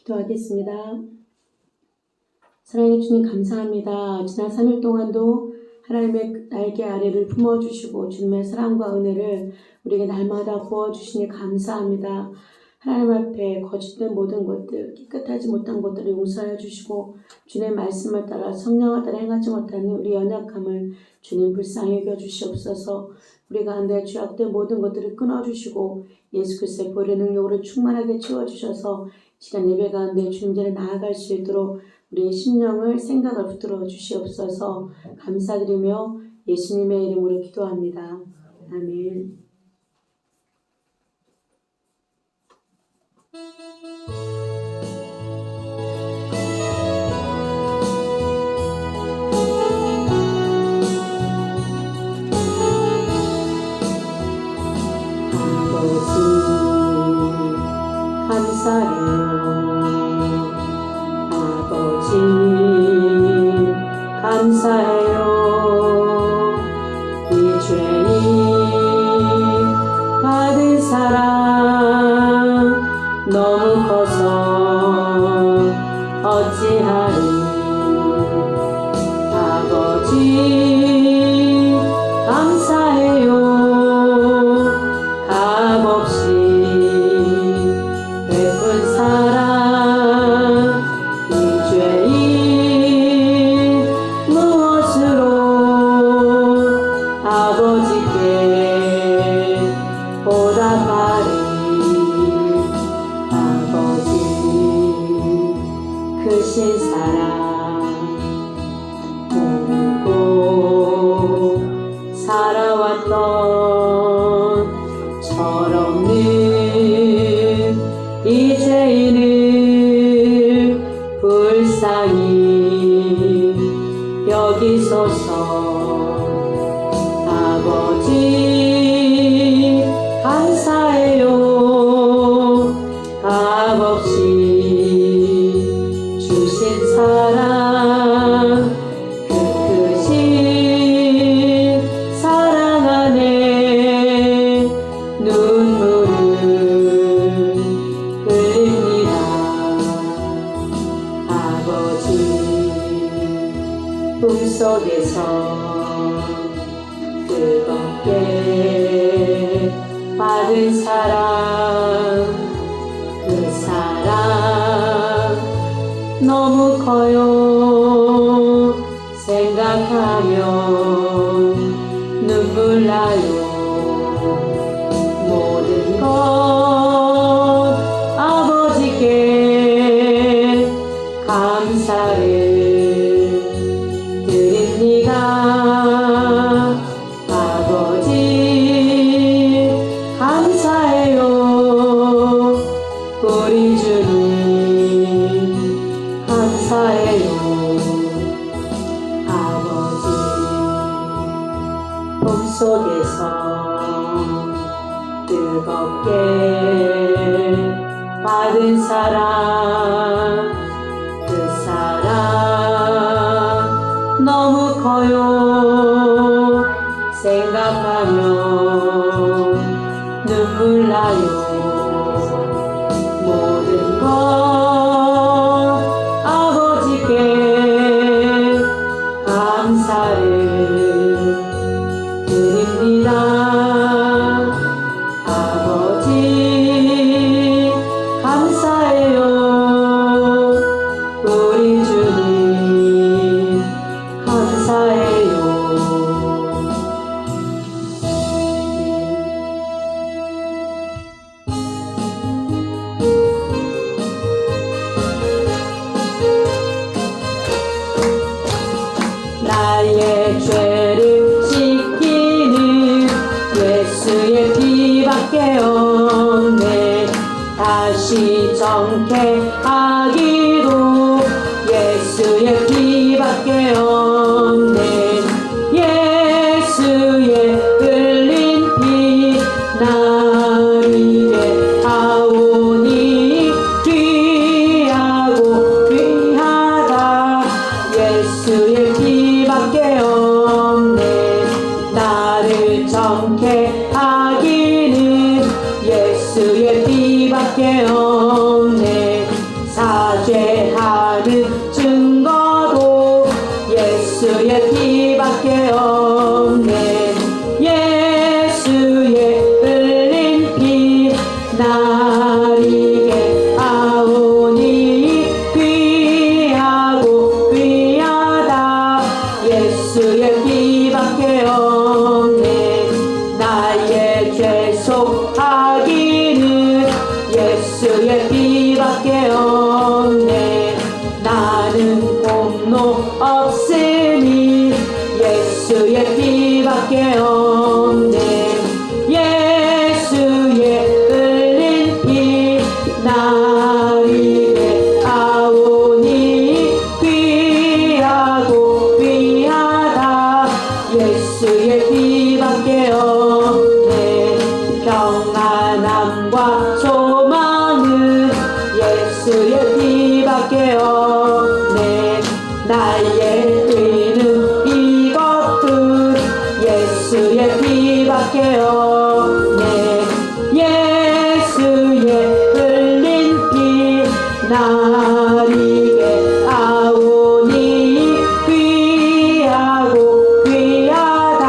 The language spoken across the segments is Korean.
기도하겠습니다. 사랑해 주님 감사합니다. 지난 3일 동안도 하나님의 날개 아래를 품어주시고 주님의 사랑과 은혜를 우리에게 날마다 부어주시니 감사합니다. 하나님 앞에 거짓된 모든 것들, 깨끗하지 못한 것들을 용서해 주시고 주님의 말씀을 따라 성령을 따라 행하지 못하는 우리 연약함을 주님 불쌍히 여겨 주시옵소서. 우리 가운데 죄악된 모든 것들을 끊어주시고 예수 그리스도의 보혈의 능력으로 충만하게 채워주셔서 시간 예배 가운데 주님 전에 나아갈 수 있도록 우리의 심령을 생각을 붙들어 주시옵소서. 감사드리며 예수님의 이름으로 기도합니다. 아멘. 아버지 감사해요. 이 죄인 받은 사랑 너무 커서 어찌하리. 아버지 감사해요. 값없이 베푼 사랑 이 죄인 무엇으로 아버지께 보답하리. 아버지 크신 사랑 모르고 살아왔던 철없는 이 죄인을 불쌍히 여기소서. 아버지 감사해요. 값없이 주신 사랑 그 크신 사랑 안에 눈물을 흘립니다. 아버지 꿈속에서 뜨겁게 받은 사랑 그 사랑 너무 커요. 생각하면 눈물 나요. 모든 것 아버지께 감사를 드립니다. 아버지 감사해요. 우리 주님 감사해요. 아버지 꿈속에서 뜨겁게 받은 사랑 그 사랑 너무 커요. 생각하면 눈물 나요. 모든 것 아버지께 감사를 드립니다. 아버지 감사해요. 우리 주님 감사해요. 나의 죄를 씻기는 예수의 피밖에 없네. 다시 정케하기도 예수의 피밖에 없네. 예수의 흘린 피 날 위해 하오니 귀하고 귀하다. 예수의 피밖에 없네. 나를 정케 하기는 예수의 피밖에 없네. 죄송하기는 예수의 피밖에 없네. 나는 공로 없으니 예수의 피밖에 없네. 예수의 흘린 피 나를 아오니 귀하고 귀하다. 예수의 피밖에 없네. 평안함과 소망은 예수의 피밖에 없네. 나의 의는 이것뿐 예수의 피밖에 없네. 예수의 흘린 피 나리게 아오니 귀하고 귀하다.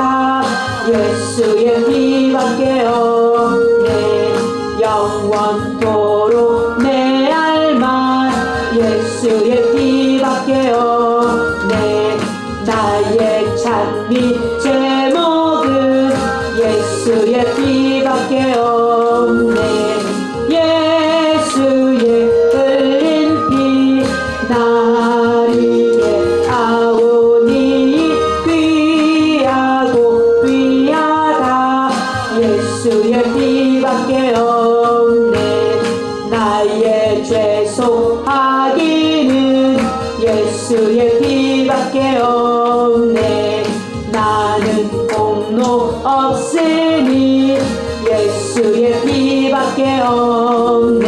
예수의 피밖에 없네. 영원토록 내 알만 예수의 피밖에 없네. 나의 찬미 제목은 예수의 피밖에 없네. 예수의 흘린 피 나리게 아오니 귀하고 귀하다. 예수의 피밖에 없네. 나의 죄송하기는 예수의 피밖에 없네. 나는 공로 없으니 예수의 피밖에 없네.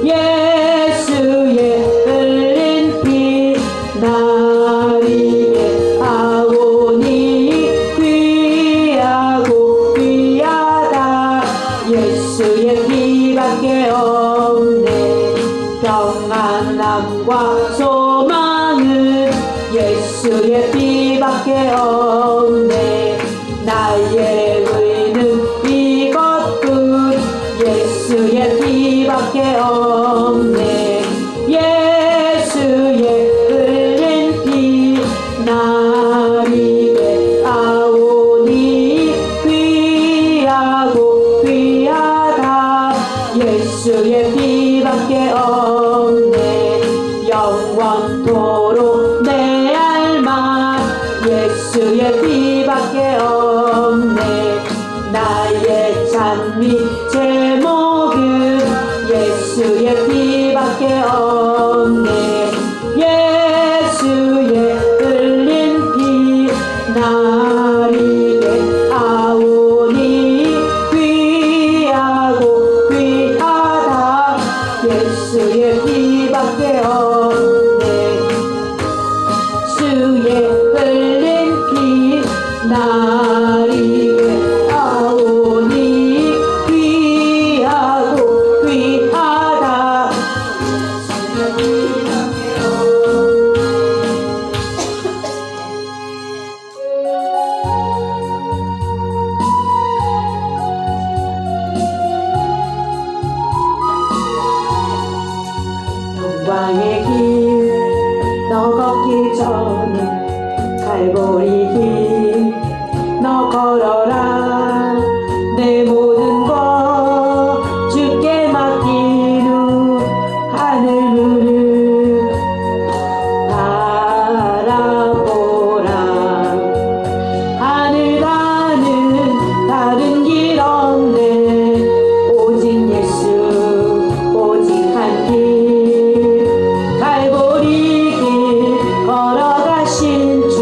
예수의 흘린 피 나리게 아오니 귀하고 귀하다. 예수의 피밖에 없네. 평안함과 소망은 예수의 피밖에 없네. 나의 의는 이것뿐 예수의 피밖에 없네. 예수의 흘린 피 나리게 아오니 귀하고 귀하다. 예수의 피밖에 없네. 영원토록 내 알만 예수의 피밖에 없네. 나의 찬미 제목은 예수의 피밖에 없네. 예수의 흘린 피 나리게 아오니 귀하고 귀하다. 예수의 피밖에 없네. 주의 흘린 피 나리게 아오니 귀하고 귀하다. 예수의 피밖에 영광의 길 너 걷기 전에 갈보리 길 너 걸어라. 내 모든 것 주께 맡긴 후 하늘 무릎 바라보라. 하늘 가는 다른 길 없네. 오직 예수 오직 한 길 갈보리 길 걸어가신 주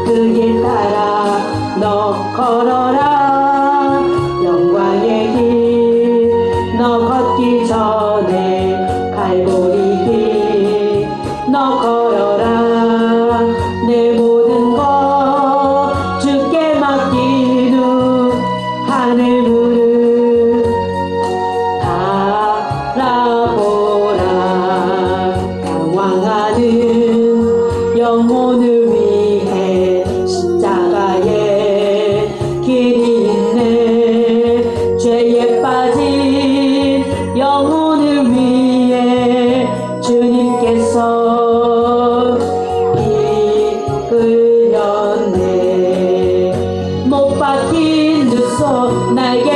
그 길 따라 너 걸어라. 영광의 길 너 걷기 전에 갈보리 길 너 걸어라. 내 모든 것 주께 맡긴 후 하늘 무릎 바라보라. 방황하는 영혼을 위해 십자가에 길이 있네. 죄에 빠진 영혼을 위해 주님께서 피 흘렸네. 못 박힌 두 손 날개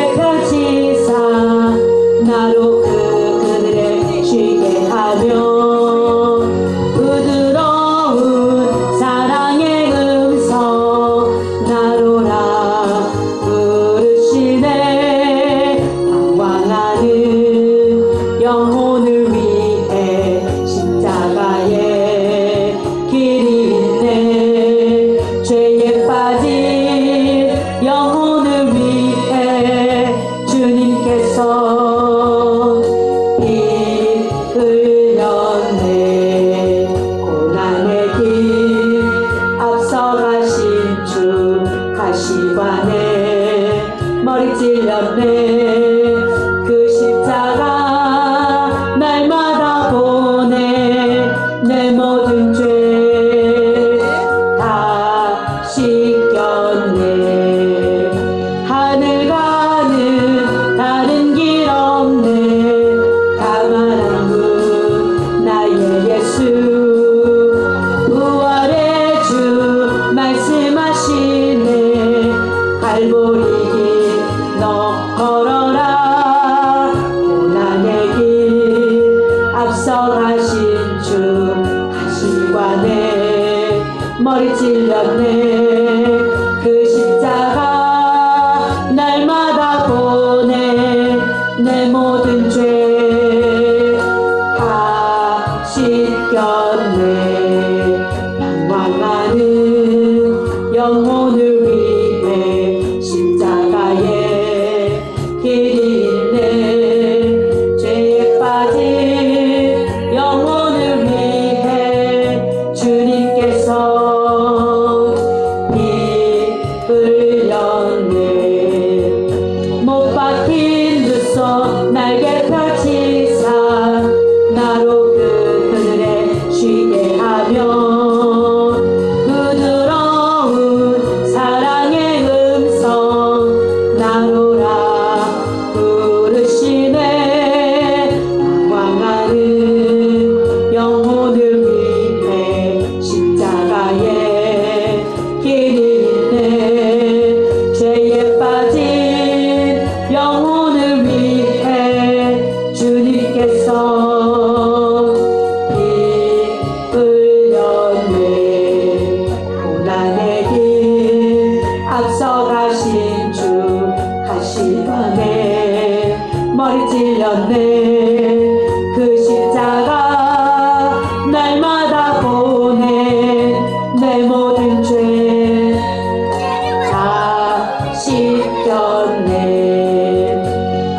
머리 찔렸네. 그 십자가 날마다 보내. 내 모든 죄 다 씻겼네. 하늘 가는 다른 길 없네. 다만 한 분 나의 예수. 부활의 주 말씀하시네. 갈보리 길 너 걸어라. 고난의 길 앞서가신 주 가시관에. 머리 찔렸네. 그 십자가 날마다 보내. 내 모든 죄 다 씻겼네. 방황하는 영혼을 위해 십자가에 길이 있네. 죄에 빠진 영혼을 위해 주님께서 피 흘렸네. 못 박힌 두 손 날개 펼치사 나로 그 그늘에 쉬게 하며 부드러운 사랑의 음성 나로라 부르시네. 방황하는 영혼을 위해 십자가에 길이 있네. 죄에 빠진 영혼을 위해 주님께서 피 흘렸네. 고난의 길 앞서가신 주 가시관에. 머리 찔렸네. 그 십자가 날마다 보내. 내 모든 죄 다 씻겼네.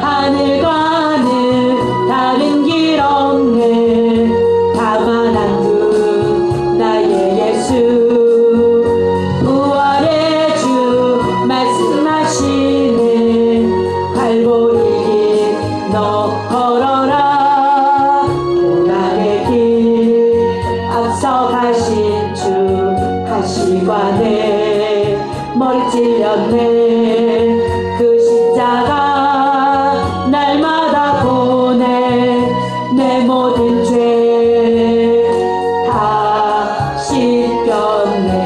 하늘 가는 다른 길 없네. 다만 한 분 나의 예수. 부활의 주 말씀하시네. 갈보리 길 너 걸어라. 고난의 길 앞서가신 주 가시관에. 머리 찔렸네. 그 십자가 날마다 보내. 내 모든 죄 다 씻겼네.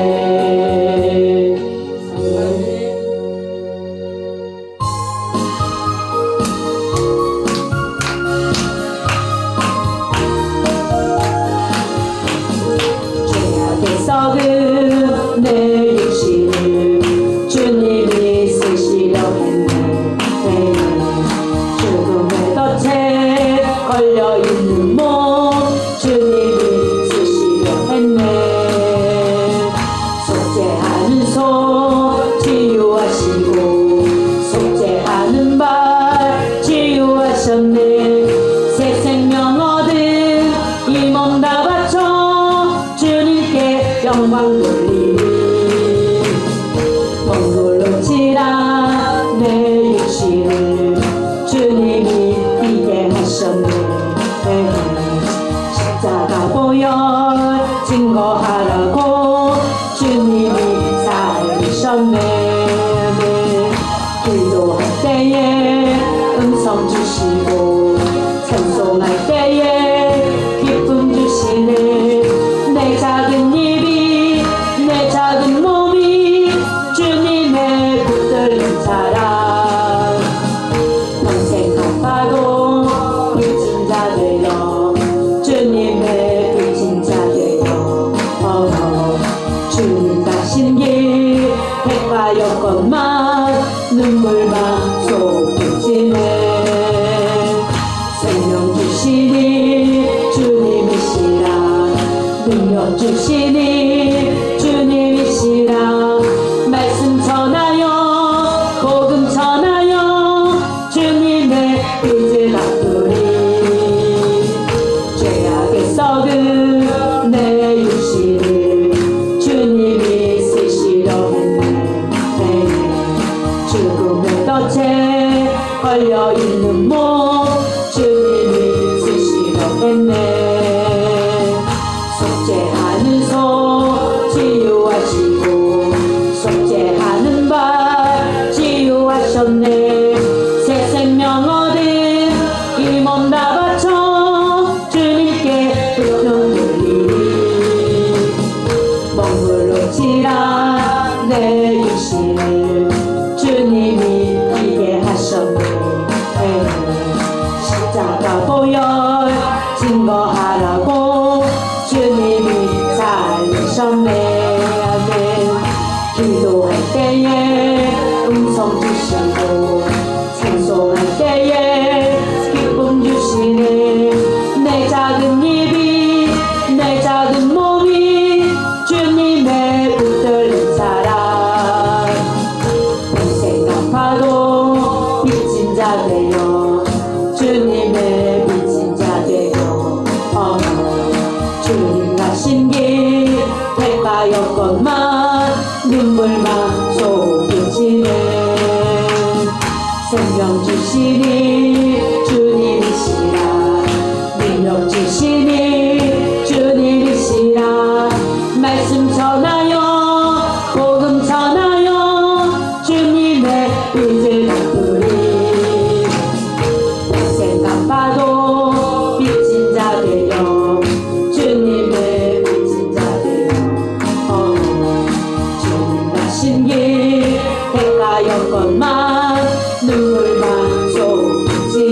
죄악에 썩은 내 육신을 주님이 쓰시려 했네. 죽음의 덫에 걸려있는 몸 주님이 쓰시려 했네. 속죄하는 손 치유하시고 속죄하는 발 치유하셨네. 새 생명 얻은 이 몸 다 바쳐 주님께 영광 돌리리. 멍돌로치라 내 육신을 주님이 이게 하셨네. 십자가 보혈 증거하라고 주님이 살리셨네. 기도할 때에 음성 주시고 찬송할 때에 기쁨 주시네. 내 작은 입이 내 작은 몸이 주님의 붙들린 사랑. 평생 아파도 불친자 되어 주님의 불친자 되어 주님 가신 길 백가였건만 눈물만 쏙 비치네. 덫에 걸려있는 몸 주님이 쓰시러 했네. 속죄하는 손 치유하시고 속죄하는 발 치유하셨네. 새 생명 얻은 이 몸 다 바쳐 주님께 불평 드리리. 먹물로치라 내 육신을 주님이 이게 하셨네. 십자가 보혈 증거하라고 주님이 살리셨네. 아멘. 기도할 때에 음성 주시고 생소할 때에 기쁨 주시네. 내 작은 입이 내 작은 몸이 주님의 붙들린 사람. 평생 갚아도 빚진 자 되어 주님의 빚진 자 되어 주님 가신 길 대가였건만 눈물만 쏟으시네. 생명 주시니 주님이시라. 능력 주시니 주님이시라. 말씀 전하여 복음 전하여 주님의 빚을 갚으리. 평생 갚아도 빚진 자 되려 주님의 빚진 자 되려 주님 가신 길 대가였건만 눈물만 쏟지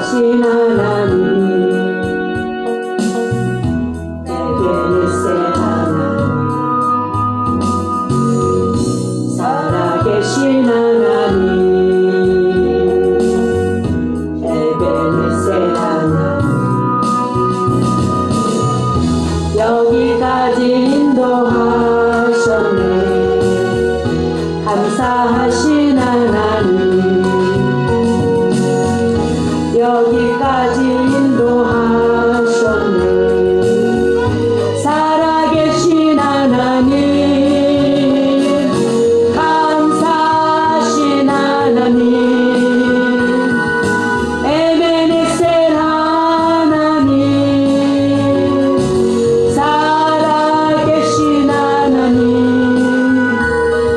감사하신 하나님 에베네셀 하나님 살아계신 하나님 에베네셀 하나님 여기까지 인도하셨네 감사하신 하나님 여기까지 인도하셨네 살아계신 하나님 감사하신 하나님 에베네셀 하나님 살아계신 하나님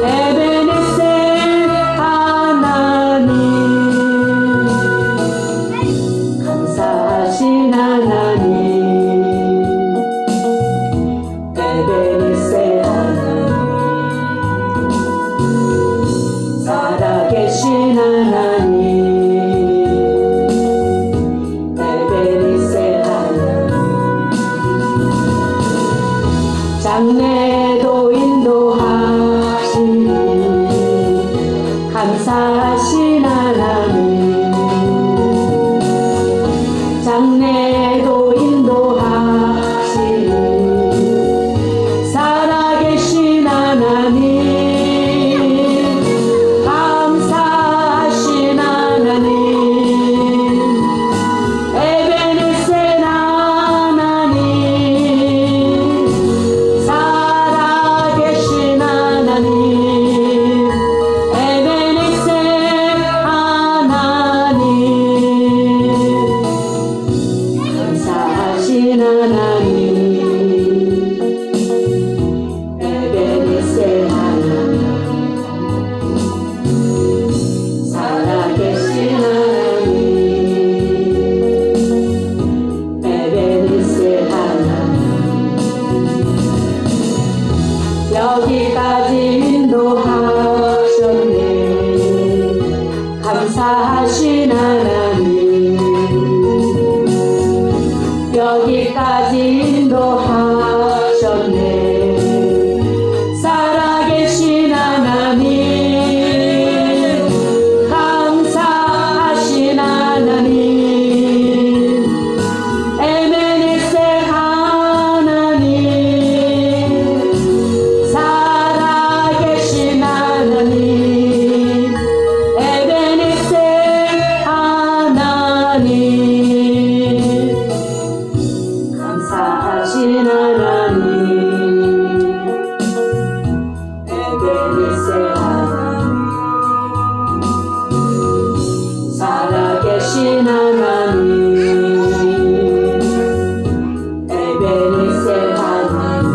에베네셀 하나님 감사하신 하나님 에베네셀 하나님 살아계신 하나님 에베네셀 하나님 장래도 인도하시니 감사하신 하나님 장래도 인도하시니 살아계신 하나님 감사하신 하나님 에베네셀 하나님 살아계신 하나님 에베네셀 하나님 감사하신 하나님 에베네셀 하나님 살아계신 하나님 에베네셀 하나님 여기까지 인도하셨네 감사하신 하나님 여기까지 인도하셨네 살아계신 하나님 감사하신 하나님 에베네셀 하나님 살아계신 하나님 에베네셀 하나님 감사하신 하나님 에베네셀 하나님 살아계신 하나님 에베네셀 하나님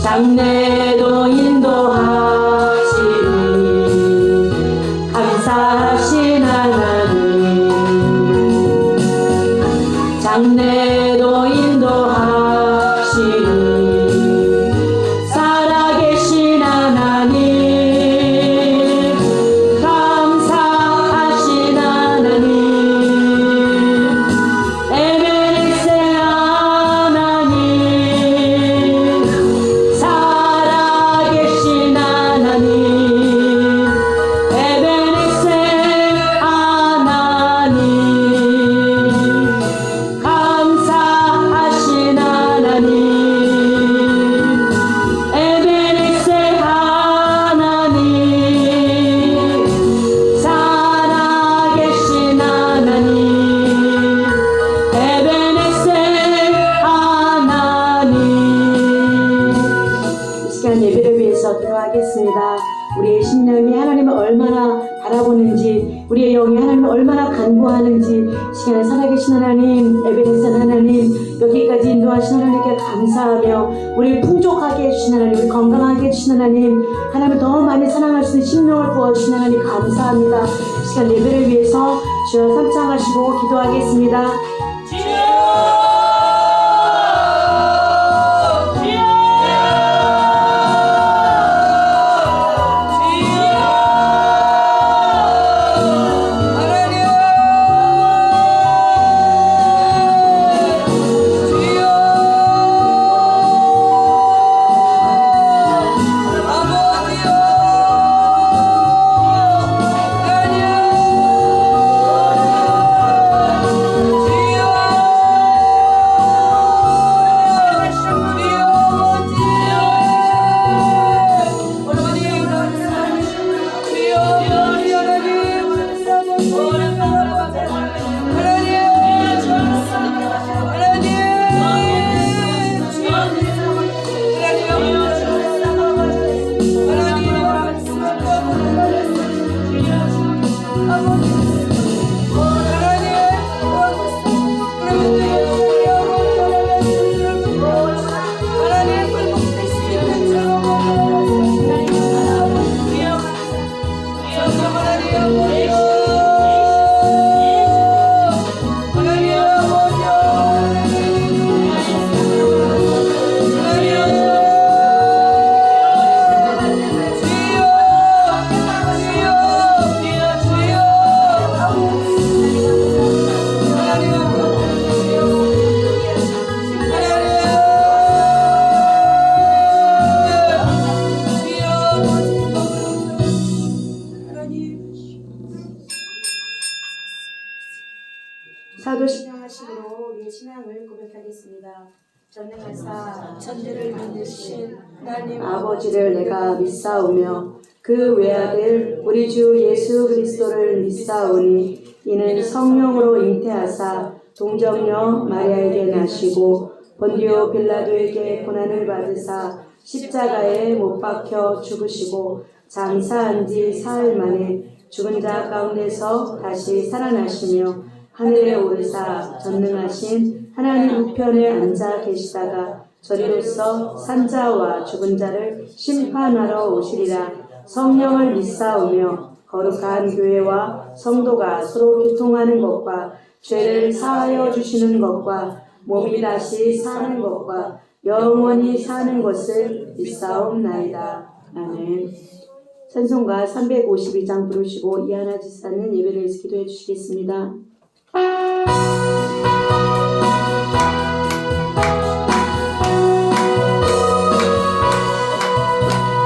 장래도 인도하시니 감사하신 하나님 장래도 인도하시니 살아계신 하나님 감사하신 하나님 에베네셀 하나님 살아계신 하나님 에베네셀 하나님 감사하신 하나님 에베네셀 하나님 살아계신 하나님 에베네셀 하나님 이 시간 예배를 위해서 기도하겠습니다. 우리의 심령이 하나님을 얼마나 바라보는지 우리의 영이 하나님을 얼마나 간구하는지 시간에 살아계신 하나님 에베네셀 하나님 여기까지 인도하신 하나님께 감사하며 우리를 풍족하게 해주신 하나님 우리 건강하게 해주신 하나님 하나님을 더 많이 사랑할 수 있는 심령을 부어주신 하나님 감사합니다. 이 시간 예배를 위해서 주여 삼창하시고 기도하겠습니다. 신앙하심으로 우리의 신앙을 고백하겠습니다. 전능하사 천지를 만드신 하나님 아버지를 내가 믿사오며 그 외아들 우리 주 예수 그리스도를 믿사오니 이는 성령으로 잉태하사 동정녀 마리아에게 나시고 본디오 빌라도에게 고난을 받으사 십자가에 못 박혀 죽으시고 장사한 지 사흘 만에 죽은 자 가운데서 다시 살아나시며 하늘에 오르사 전능하신 하나님 우편에 앉아 계시다가 저리로서 산자와 죽은 자를 심판하러 오시리라. 성령을 믿사오며 거룩한 교회와 성도가 서로 교통하는 것과 죄를 사하여 주시는 것과 몸이 다시 사는 것과 영원히 사는 것을 믿사옵나이다. 아멘. 찬송가 352장 부르시고 이하나 지사는 예배를 기도해 주시겠습니다.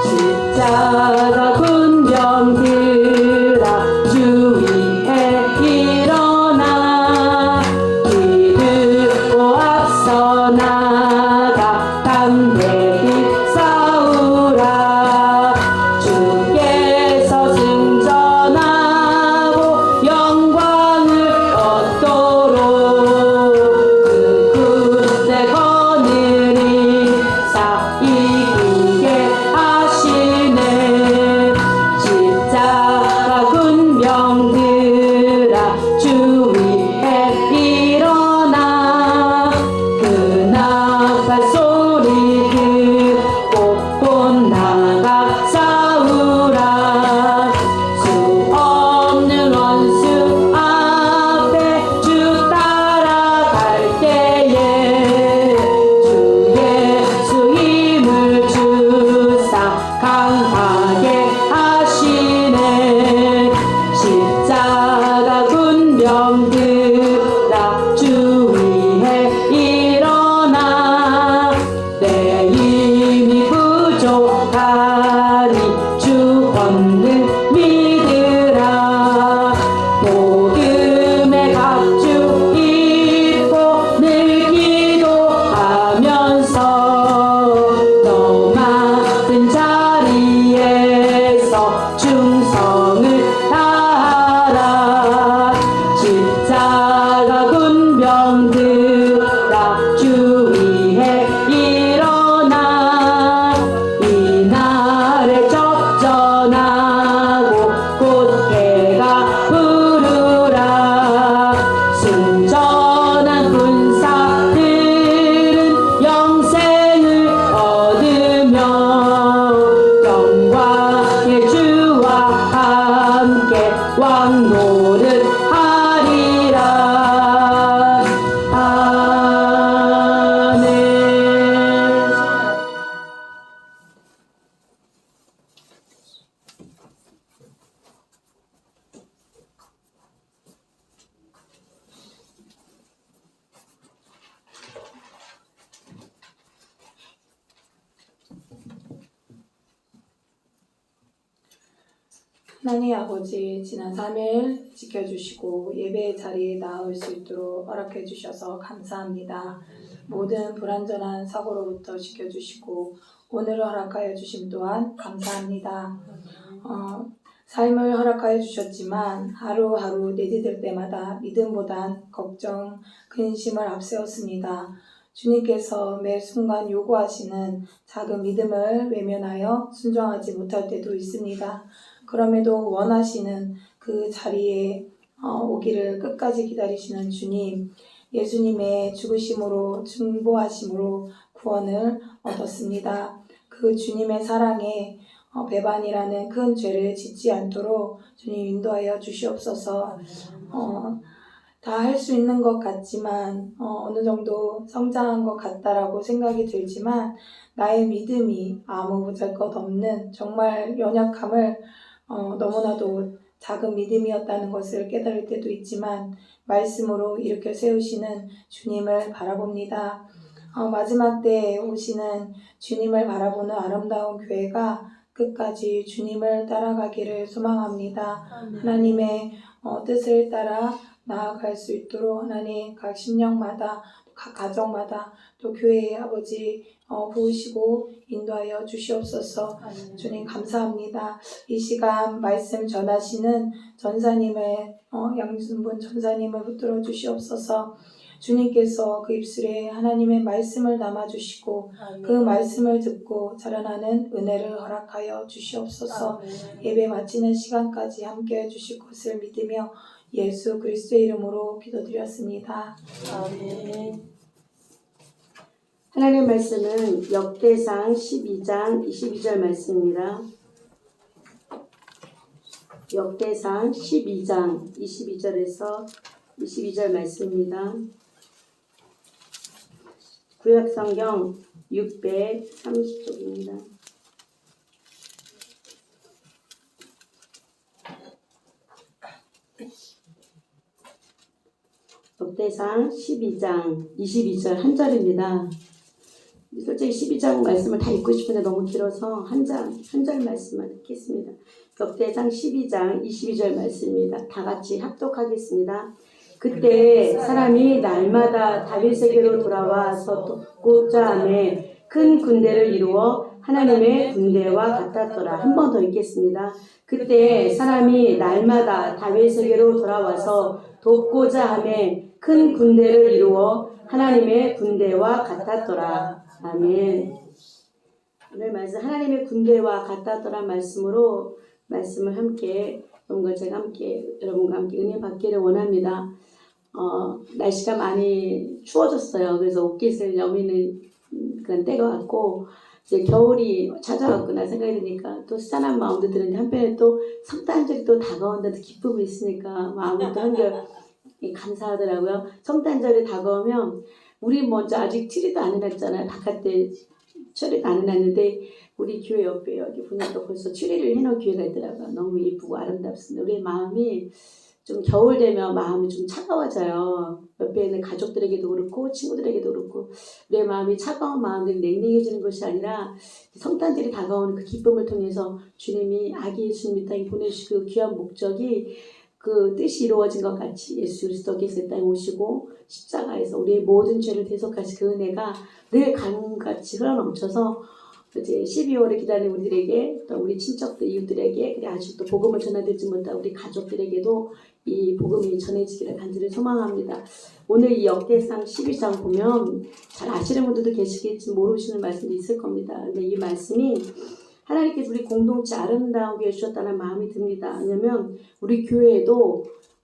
십자가 군병들아 주 위에 일어나 기득고 앞서 나가 담대히 싸우라. 주께서 승천하고 영광을 얻도록 그 굳게 거느리사 이기게 하시네. 십자가 군병들아 주 위에 일어나 그 나팔 소리 듣고 곧 나가 싸우라. 수 없는 원수 앞에 주 따라갈 때에 주 예수 힘을 주사 강하게 하시네. 십자가 군병들아 주 위에 일어나 내 힘이 부족하니 주 권능 믿으라. 복음의 갑주 입고 늘 기도하면서 너 맡은 자리에서 충성을 다하라. 십자가 군병들아 주 위에 일어나 이날에 접전하고 곧 해가 부르라. 승천한 군사들은 영생을 얻으며 영광의 주와 함께 왕노릇 하리라. 아멘. 하나님 아버지, 지난 3일 지켜주시고 예배의 자리에 나올 수 있도록 허락해 주셔서 감사합니다. 모든 불완전한 사고로부터 지켜주시고 오늘을 허락하여 주심 또한 감사합니다. 삶을 허락하여 주셨지만 하루하루 내디딜 때마다 믿음보단 걱정, 근심을 앞세웠습니다. 주님께서 매 순간 요구하시는 작은 믿음을 외면하여 순종하지 못할 때도 있습니다. 그럼에도 원하시는 그 자리에 오기를 끝까지 기다리시는 주님, 예수님의 죽으심으로 중보하심으로 구원을 얻었습니다. 그 주님의 사랑에 배반이라는 큰 죄를 짓지 않도록 주님 인도하여 주시옵소서. 다 할 수 있는 것 같지만 어느 정도 성장한 것 같다라고 생각이 들지만 나의 믿음이 아무 보잘것없는 정말 연약함을 너무나도 작은 믿음이었다는 것을 깨달을 때도 있지만 말씀으로 일으켜 세우시는 주님을 바라봅니다. 마지막 때에 오시는 주님을 바라보는 아름다운 교회가 끝까지 주님을 따라가기를 소망합니다. 하나님의 뜻을 따라 나아갈 수 있도록 하나님 각 심령마다 각 가정마다 또 교회의 아버지 부으시고 인도하여 주시옵소서. 주님 감사합니다. 이 시간 말씀 전하시는 전사님의 양순분 전사님을 붙들어 주시옵소서. 주님께서 그 입술에 하나님의 말씀을 담아주시고 그 말씀을 듣고 자라나는 은혜를 허락하여 주시옵소서. 예배 마치는 시간까지 함께해 주실 것을 믿으며 예수 그리스도의 이름으로 기도드렸습니다. 아멘. 하나님의 말씀은 역대상 12장 22절 말씀입니다. 역대상 12장 22절에서 22절 말씀입니다. 구약성경 630쪽입니다. 역대상 12장 22절 한 절입니다. 솔직히 12장 말씀을 다 읽고 싶은데 너무 길어서 한 절 말씀만 읽겠습니다. 역대상 12장 22절 말씀입니다. 다 같이 합독하겠습니다. 그때 사람이 날마다 다윗에게로 돌아와서 돕고자 하며 큰 군대를 이루어 하나님의 군대와 같았더라. 한 번 더 읽겠습니다. 그때 사람이 날마다 다윗에게로 돌아와서 돕고자 하며 큰 군대를 이루어 하나님의 군대와 같았더라. 아멘. 오늘 말씀 하나님의 군대와 같았더라 말씀으로 말씀을 함께 여러분과 함께 은혜 받기를 원합니다. 날씨가 많이 추워졌어요. 그래서 옷깃을 여미는 그런 때가 왔고 이제 겨울이 찾아왔구나 생각이 드니까 또 짠한 마음도 드는데 한편에 또 성탄절이 또 다가온다는 기쁨이 있으니까 마음이 또 한결 감사하더라고요. 성탄절이 다가오면 우리 먼저 아직 트리도 안 해놨잖아요. 바깥에 트리도 안 해놨는데 우리 교회 옆에 여기 보니까 벌써 트리를 해놓은 교회가 있더라고요. 너무 예쁘고 아름답습니다. 우리 마음이 좀 겨울 되면 마음이 좀 차가워져요. 옆에 있는 가족들에게도 그렇고 친구들에게도 그렇고 우리의 마음이 차가운 마음들이 냉랭해지는 것이 아니라 성탄절이 다가오는 그 기쁨을 통해서 주님이 아기 예수님 이 땅에 보내주시고 그 귀한 목적이 그 뜻이 이루어진 것 같이 예수 그리스도께서 이 땅에 오시고 십자가에서 우리의 모든 죄를 대속하신 그 은혜가 늘 강같이 흘러넘쳐서 이제 12월에 기다리는 우리들에게 또 우리 친척들 이웃들에게 그리고 아직도 복음을 전해드리지 못한 우리 가족들에게도 이 복음이 전해지기를 간절히 소망합니다. 오늘 이 역대상 12장 보면 잘 아시는 분들도 계시겠지 모르시는 말씀도 있을 겁니다. 근데 이 말씀이 하나님께서 우리 공동체 아름다우게 해주셨다는 마음이 듭니다. 왜냐면 우리 교회에도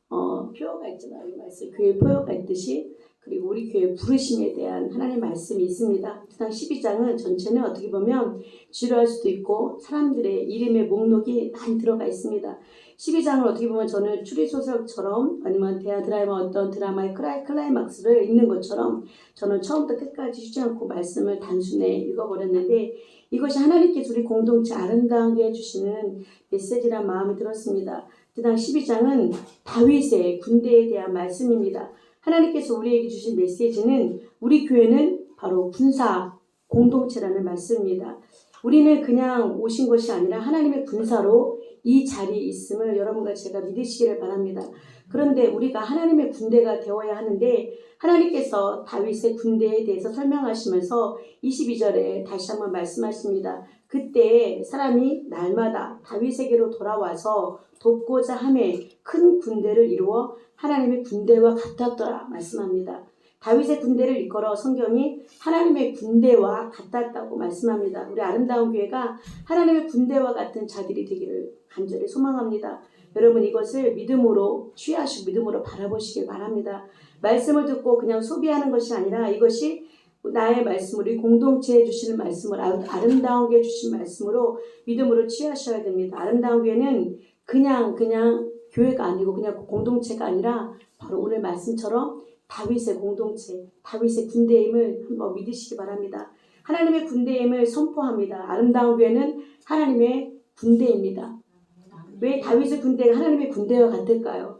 표어가 있잖아요. 이 말씀 교회 표어가 있듯이 그리고 우리 교회 부르심에 대한 하나님의 말씀이 있습니다. 특히 12장은 전체는 어떻게 보면 지루할 수도 있고 사람들의 이름의 목록이 많이 들어가 있습니다. 12장을 어떻게 보면 저는 추리소설처럼 아니면 드라마 어떤 드라마의 클라이막스를 읽는 것처럼 저는 처음부터 끝까지 쉬지 않고 말씀을 단순히 읽어버렸는데 이것이 하나님께서 우리 공동체 아름다우게 해주시는 메시지란 마음이 들었습니다. 그 다음 12장은 다윗의 군대에 대한 말씀입니다. 하나님께서 우리에게 주신 메시지는 우리 교회는 바로 군사 공동체라는 말씀입니다. 우리는 그냥 오신 것이 아니라 하나님의 군사로 이 자리에 있음을 여러분과 제가 믿으시기를 바랍니다. 그런데 우리가 하나님의 군대가 되어야 하는데 하나님께서 다윗의 군대에 대해서 설명하시면서 22절에 다시 한번 말씀하십니다. 그때 사람이 날마다 다윗에게로 돌아와서 돕고자 하매 큰 군대를 이루어 하나님의 군대와 같았더라 말씀합니다. 다윗의 군대를 일컬어 성경이 하나님의 군대와 같았다고 말씀합니다. 우리 아름다운 교회가 하나님의 군대와 같은 자들이 되기를 간절히 소망합니다. 여러분 이것을 믿음으로 취하시고 믿음으로 바라보시길 바랍니다. 말씀을 듣고 그냥 소비하는 것이 아니라 이것이 나의 말씀, 우리 공동체에 주시는 말씀을 아름다운 게 주신 말씀으로 믿음으로 취하셔야 됩니다. 아름다운 교회는 그냥 교회가 아니고 그냥 공동체가 아니라 바로 오늘 말씀처럼 다윗의 공동체, 다윗의 군대임을 한번 믿으시기 바랍니다. 하나님의 군대임을 선포합니다. 아름다운 교회는 하나님의 군대입니다. 왜 다윗의 군대가 하나님의 군대와 같을까요?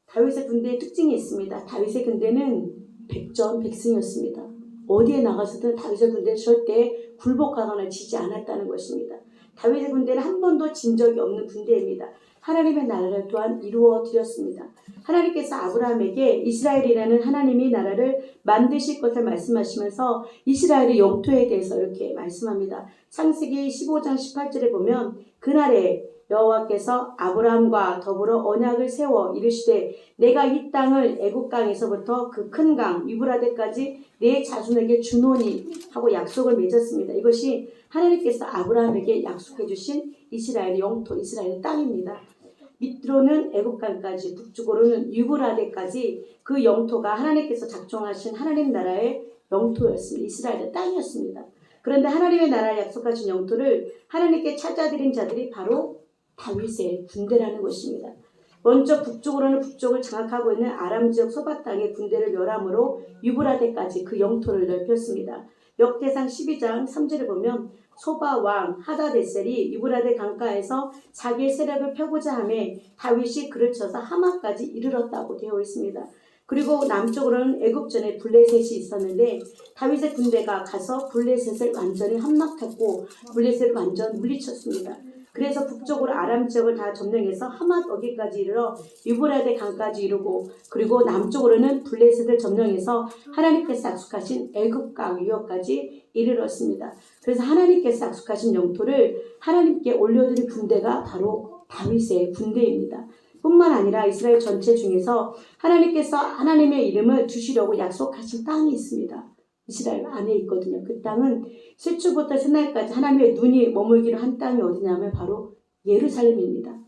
다윗의 군대의 특징이 있습니다. 다윗의 군대는 백전백승이었습니다. 어디에 나가서든 다윗의 군대는 절대 굴복하거나 지지 않았다는 것입니다. 다윗의 군대는 한 번도 진 적이 없는 군대입니다. 하나님의 나라를 또한 이루어 드렸습니다. 하나님께서 아브라함에게 이스라엘이라는 하나님의 나라를 만드실 것을 말씀하시면서 이스라엘의 영토에 대해서 이렇게 말씀합니다. 창세기 15장 18절에 보면 그날에 여호와께서 아브라함과 더불어 언약을 세워 이르시되 내가 이 땅을 애굽 강에서부터 그 큰 강 유브라데까지 내 자손에게 주노니 하고 약속을 맺었습니다. 이것이 하나님께서 아브라함에게 약속해 주신 이스라엘의 영토, 이스라엘의 땅입니다. 밑으로는 애굽강까지, 북쪽으로는 유브라데까지 그 영토가 하나님께서 작정하신 하나님 나라의 영토였습니다. 이스라엘의 땅이었습니다. 그런데 하나님의 나라에 약속하신 영토를 하나님께 찾아들인 자들이 바로 다윗의 군대라는 것입니다. 먼저 북쪽으로는 북쪽을 장악하고 있는 아람 지역 소바 땅의 군대를 멸함으로 유브라데까지 그 영토를 넓혔습니다. 역대상 12장 3절을 보면 소바 왕 하다데셀이 유브라데 강가에서 자기의 세력을 펴고자 하매 다윗이 그를 쳐서 하마까지 이르렀다고 되어 있습니다. 그리고 남쪽으로는 애굽전에 블레셋이 있었는데 다윗의 군대가 가서 블레셋을 완전히 함락했고 블레셋을 완전 물리쳤습니다. 그래서 북쪽으로 아람 지역을 다 점령해서 하맛 어기까지 이르러 유브라데 강까지 이르고 그리고 남쪽으로는 블레셋을 점령해서 하나님께서 약속하신 애굽강 유역까지 이르렀습니다. 그래서 하나님께서 약속하신 영토를 하나님께 올려드린 군대가 바로 다윗의 군대입니다. 뿐만 아니라 이스라엘 전체 중에서 하나님께서 하나님의 이름을 두시려고 약속하신 땅이 있습니다. 이스라엘 안에 있거든요. 그 땅은 세초부터 새날까지 하나님의 눈이 머물기로 한 땅이 어디냐면 바로 예루살렘입니다.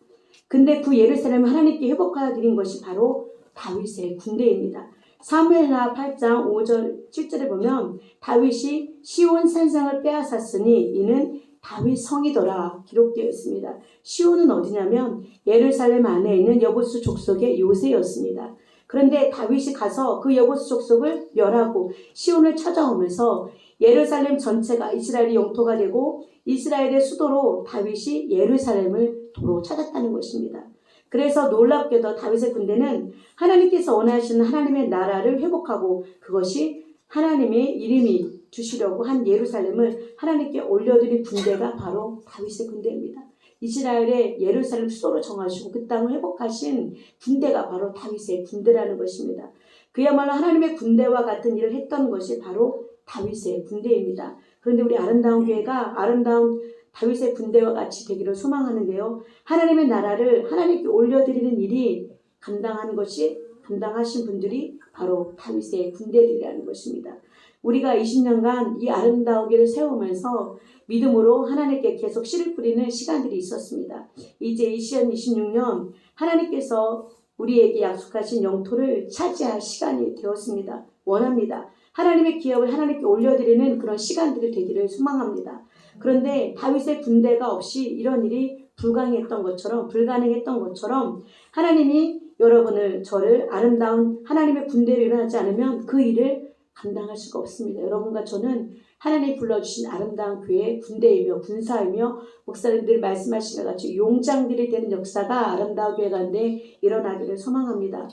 근데 그 예루살렘을 하나님께 회복하여 드린 것이 바로 다윗의 군대입니다. 사무엘하 8장 5절 7절에 보면 다윗이 시온 산성을 빼앗았으니 이는 다윗 성이더라 기록되어 있습니다. 시온은 어디냐면 예루살렘 안에 있는 여부수 족속의 요새였습니다. 그런데 다윗이 가서 그 여부수 족속을 멸하고 시온을 찾아오면서 예루살렘 전체가 이스라엘의 영토가 되고 이스라엘의 수도로 다윗이 예루살렘을 도로 찾았다는 것입니다. 그래서 놀랍게도 다윗의 군대는 하나님께서 원하시는 하나님의 나라를 회복하고 그것이 하나님의 이름이 주시려고 한 예루살렘을 하나님께 올려드린 군대가 바로 다윗의 군대입니다. 이스라엘의 예루살렘 수도로 정하시고 그 땅을 회복하신 군대가 바로 다윗의 군대라는 것입니다. 그야말로 하나님의 군대와 같은 일을 했던 것이 바로 다윗의 군대입니다. 그런데 우리 아름다운 교회가 아름다운 다윗의 군대와 같이 되기를 소망하는데요. 하나님의 나라를 하나님께 올려드리는 일이 감당하신 분들이 바로 다윗의 군대들이라는 것입니다. 우리가 20년간 이 아름다운 교회를 세우면서 믿음으로 하나님께 계속 씨를 뿌리는 시간들이 있었습니다. 이제 2026년 하나님께서 우리에게 약속하신 영토를 차지할 시간이 되었습니다. 원합니다. 하나님의 기업을 하나님께 올려드리는 그런 시간들이 되기를 소망합니다. 그런데 다윗의 군대가 없이 이런 일이 불가능했던 것처럼 하나님이 여러분을 저를 아름다운 하나님의 군대로 일어나지 않으면 그 일을 감당할 수가 없습니다. 여러분과 저는 하나님이 불러주신 아름다운 교회의 군대이며 군사이며 목사님들 말씀하신 것 같이 용장들이 되는 역사가 아름다운 교회 가운데 일어나기를 소망합니다.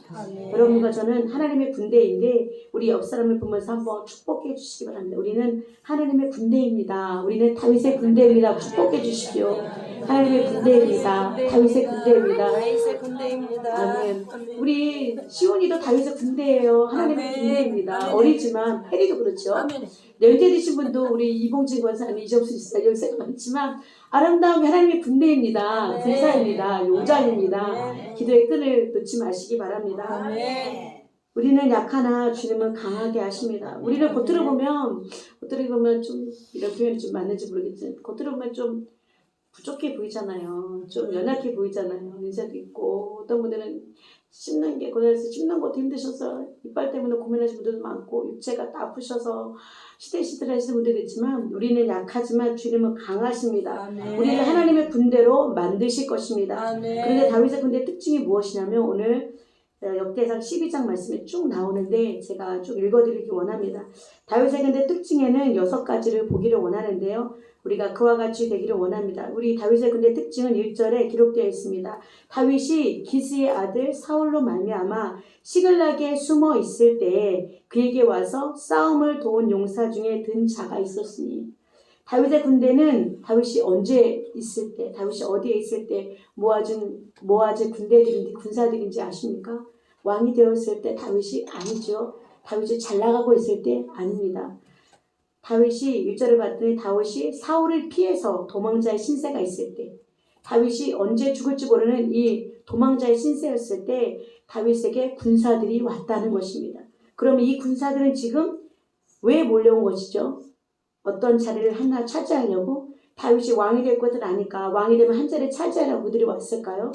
여러분과 저는 하나님의 군대인데 우리 옆 사람을 보면서 한번 축복해 주시기 바랍니다. 우리는 하나님의 군대입니다. 우리는 다윗의 군대입니다. 축복해 주십시오. 하나님의 군대입니다. 다윗의 군대입니다. 다윗의 군대입니다. 아멘. 우리 시온이도 다윗의 군대예요. 하나님의 군대입니다. 어리지만 혜리도 그렇죠. 연세 드신 분도 우리 이봉진 권사님, 이정수 지사 연세가 많지만 아름다운 하나님의 군대입니다. 군사입니다. 용장입니다. 기도의 끈을 놓지 마시기 바랍니다. 우리는 약하나 주님은 강하게 하십니다. 우리를 겉으로 보면 좀 이런 표현이 좀 맞는지 모르겠지만 겉으로 보면 좀 부족해 보이잖아요. 좀 연약해 보이잖아요. 연세도 있고 어떤 분들은 고생해서 씹는 것도 힘드셔서 이빨 때문에 고민하시는 분들도 많고 육체가 다 아프셔서 시들시들 하시는 분들도 있지만 우리는 약하지만 주님은 강하십니다. 우리를 하나님의 군대로 만드실 것입니다. 그런데 다윗의 군대의 특징이 무엇이냐면 오늘 역대상 12장 말씀이 쭉 나오는데 제가 쭉 읽어드리기 원합니다. 다윗의 군대 특징에는 6가지를 보기를 원하는데요. 우리가 그와 같이 되기를 원합니다. 우리 다윗의 군대 특징은 1절에 기록되어 있습니다. 다윗이 기스의 아들 사울로 말미암아 시글락에 숨어 있을 때에 그에게 와서 싸움을 도운 용사 중에 든 자가 있었으니 다윗의 군대는 다윗이 어디에 있을 때 모아진 군사들인지 아십니까? 왕이 되었을 때 다윗이 아니죠. 다윗이 잘 나가고 있을 때 아닙니다. 다윗이 1절을 봤더니 다윗이 사울을 피해서 도망자의 신세가 있을 때, 다윗이 언제 죽을지 모르는 이 도망자의 신세였을 때 다윗에게 군사들이 왔다는 것입니다. 그러면 이 군사들은 지금 왜 몰려온 것이죠? 어떤 자리를 하나 차지하려고? 다윗이 왕이 될 것을 아니까 왕이 되면 한 자리를 차지하려고 그들이 왔을까요?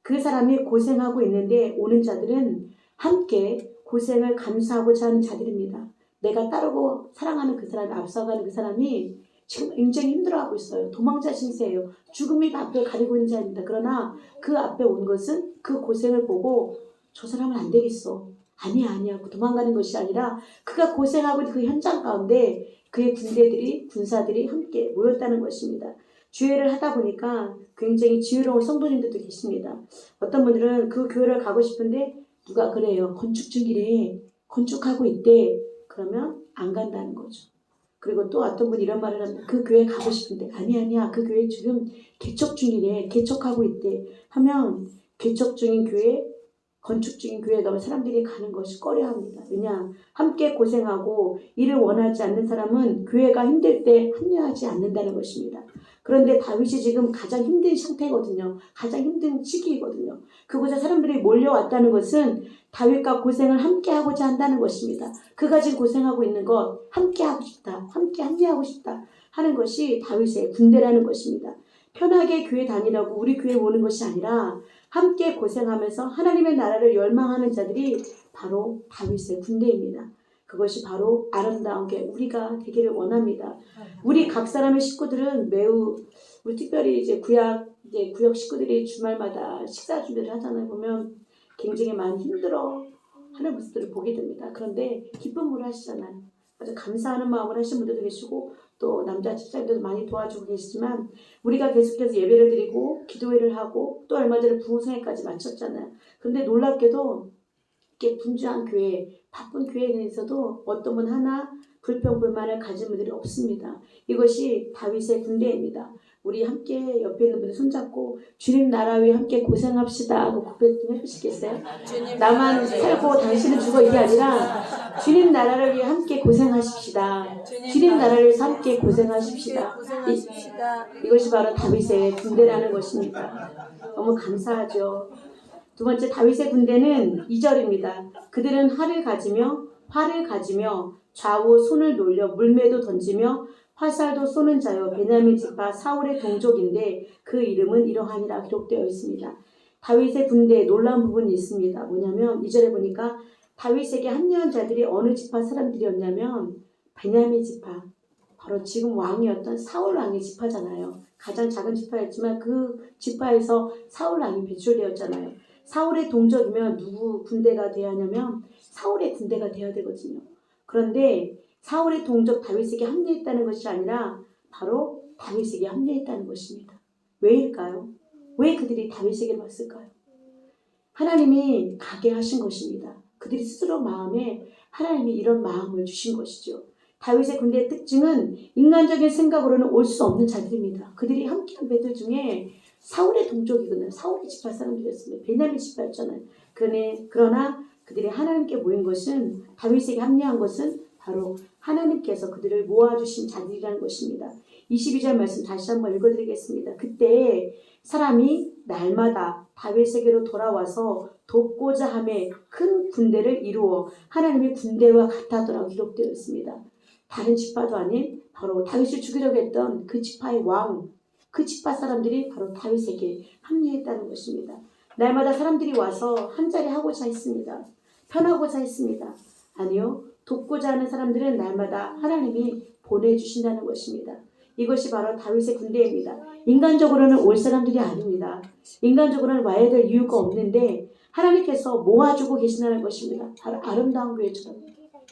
그 사람이 고생하고 있는데 오는 자들은 함께 고생을 감수하고자 하는 자들입니다. 내가 따르고 사랑하는 그 사람이, 앞서가는 그 사람이 지금 굉장히 힘들어하고 있어요. 도망자 신세예요. 죽음이 앞을 가리고 있는 자입니다. 그러나 그 앞에 온 것은 그 고생을 보고 저 사람은 안 되겠어. 아니야. 도망가는 것이 아니라 그가 고생하고 있는 그 현장 가운데 그의 군사들이 함께 모였다는 것입니다. 주회를 하다 보니까 굉장히 지혜로운 성도님들도 계십니다. 어떤 분들은 그 교회를 가고 싶은데 누가 그래요. 건축 중이래. 건축하고 있대. 그러면 안 간다는 거죠. 그리고 또 어떤 분이 이런 말을 합니다. 그 교회 가고 싶은데 아니야. 그 교회 지금 개척 중이래. 개척하고 있대. 하면 개척 중인 교회, 건축 중인 교회에 가면 사람들이 가는 것이 꺼려합니다. 왜냐? 함께 고생하고 일을 원하지 않는 사람은 교회가 힘들 때 합류하지 않는다는 것입니다. 그런데 다윗이 지금 가장 힘든 상태거든요. 가장 힘든 시기이거든요. 그곳에 사람들이 몰려왔다는 것은 다윗과 고생을 함께 하고자 한다는 것입니다. 그가 지금 고생하고 있는 것 함께 하고 싶다. 함께 합류하고 싶다 하는 것이 다윗의 군대라는 것입니다. 편하게 교회 다니라고 우리 교회 오는 것이 아니라 함께 고생하면서 하나님의 나라를 열망하는 자들이 바로 다윗의 군대입니다. 그것이 바로 아름다운 게 우리가 되기를 원합니다. 우리 각 사람의 식구들은 우리 특별히 이제 구역 식구들이 주말마다 식사 준비를 하잖아요. 보면 굉장히 많이 힘들어 하는 모습들을 보게 됩니다. 그런데 기쁨으로 하시잖아요. 아주 감사하는 마음으로 하시는 분들도 계시고 또 남자 집사님들도 많이 도와주고 계시지만 우리가 계속해서 예배를 드리고 기도회를 하고 또 얼마 전에 부흥성회까지 마쳤잖아요. 그런데 놀랍게도 이렇게 분주한 교회, 바쁜 교회에 대해서도 어떤 분 하나 불평불만을 가진 분들이 없습니다. 이것이 다윗의 군대입니다. 우리 함께 옆에 있는 분들 손잡고 주님 나라 위해 함께 고생합시다 하고 고백 좀 해주시겠어요? 나만 살고 당신은 죽어 이게 아니라 주님 나라를 위해 함께 고생하십시다. 주님 나라를 위해서 함께 고생하십시다. 이것이 바로 다윗의 군대라는 것입니다. 너무 감사하죠. 두 번째 다윗의 군대는 2절입니다. 그들은 활을 가지며 좌우 손을 놀려 물매도 던지며 화살도 쏘는 자요 베냐민 지파 사울의 동족인데 그 이름은 이러하니라 기록되어 있습니다. 다윗의 군대에 놀라운 부분이 있습니다. 뭐냐면 2절에 보니까 다윗에게 합류한 자들이 어느 지파 사람들이었냐면 베냐민 지파, 바로 지금 왕이었던 사울 왕의 지파잖아요. 가장 작은 지파였지만 그 지파에서 사울 왕이 배출되었잖아요. 사울의 동족이면 누구 군대가 돼야 하냐면 사울의 군대가 돼야 되거든요. 그런데 사울의 동족 다윗에게 합류했다는 것이 아니라 바로 다윗에게 합류했다는 것입니다. 왜일까요? 왜 그들이 다윗에게로 왔을까요? 하나님이 가게 하신 것입니다. 그들이 스스로 마음에 하나님이 이런 마음을 주신 것이죠. 다윗의 군대의 특징은 인간적인 생각으로는 올 수 없는 자들입니다. 그들이 함께한 배들 중에 사울의 동족이거든요. 사울의 지파 사람들이었습니다. 베냐민 지파였잖아요. 그러나 그들이 하나님께 모인 것은, 다윗에게 합류한 것은 바로 하나님께서 그들을 모아주신 자들이라는 것입니다. 22절 말씀 다시 한번 읽어드리겠습니다. 그때 사람이 날마다 다윗에게로 돌아와서 돕고자 함에 큰 군대를 이루어 하나님의 군대와 같다더라고 기록되어 있습니다. 다른 지파도 아닌 바로 다윗을 죽이려고 했던 그 지파의 왕, 그 지파 사람들이 바로 다윗에게 합류했다는 것입니다. 날마다 사람들이 와서 한자리 하고자 했습니다. 편하고자 했습니다. 아니요. 돕고자 하는 사람들은 날마다 하나님이 보내주신다는 것입니다. 이것이 바로 다윗의 군대입니다. 인간적으로는 올 사람들이 아닙니다. 인간적으로는 와야 될 이유가 없는데 하나님께서 모아주고 계신다는 것입니다. 바로 아름다운 교회처럼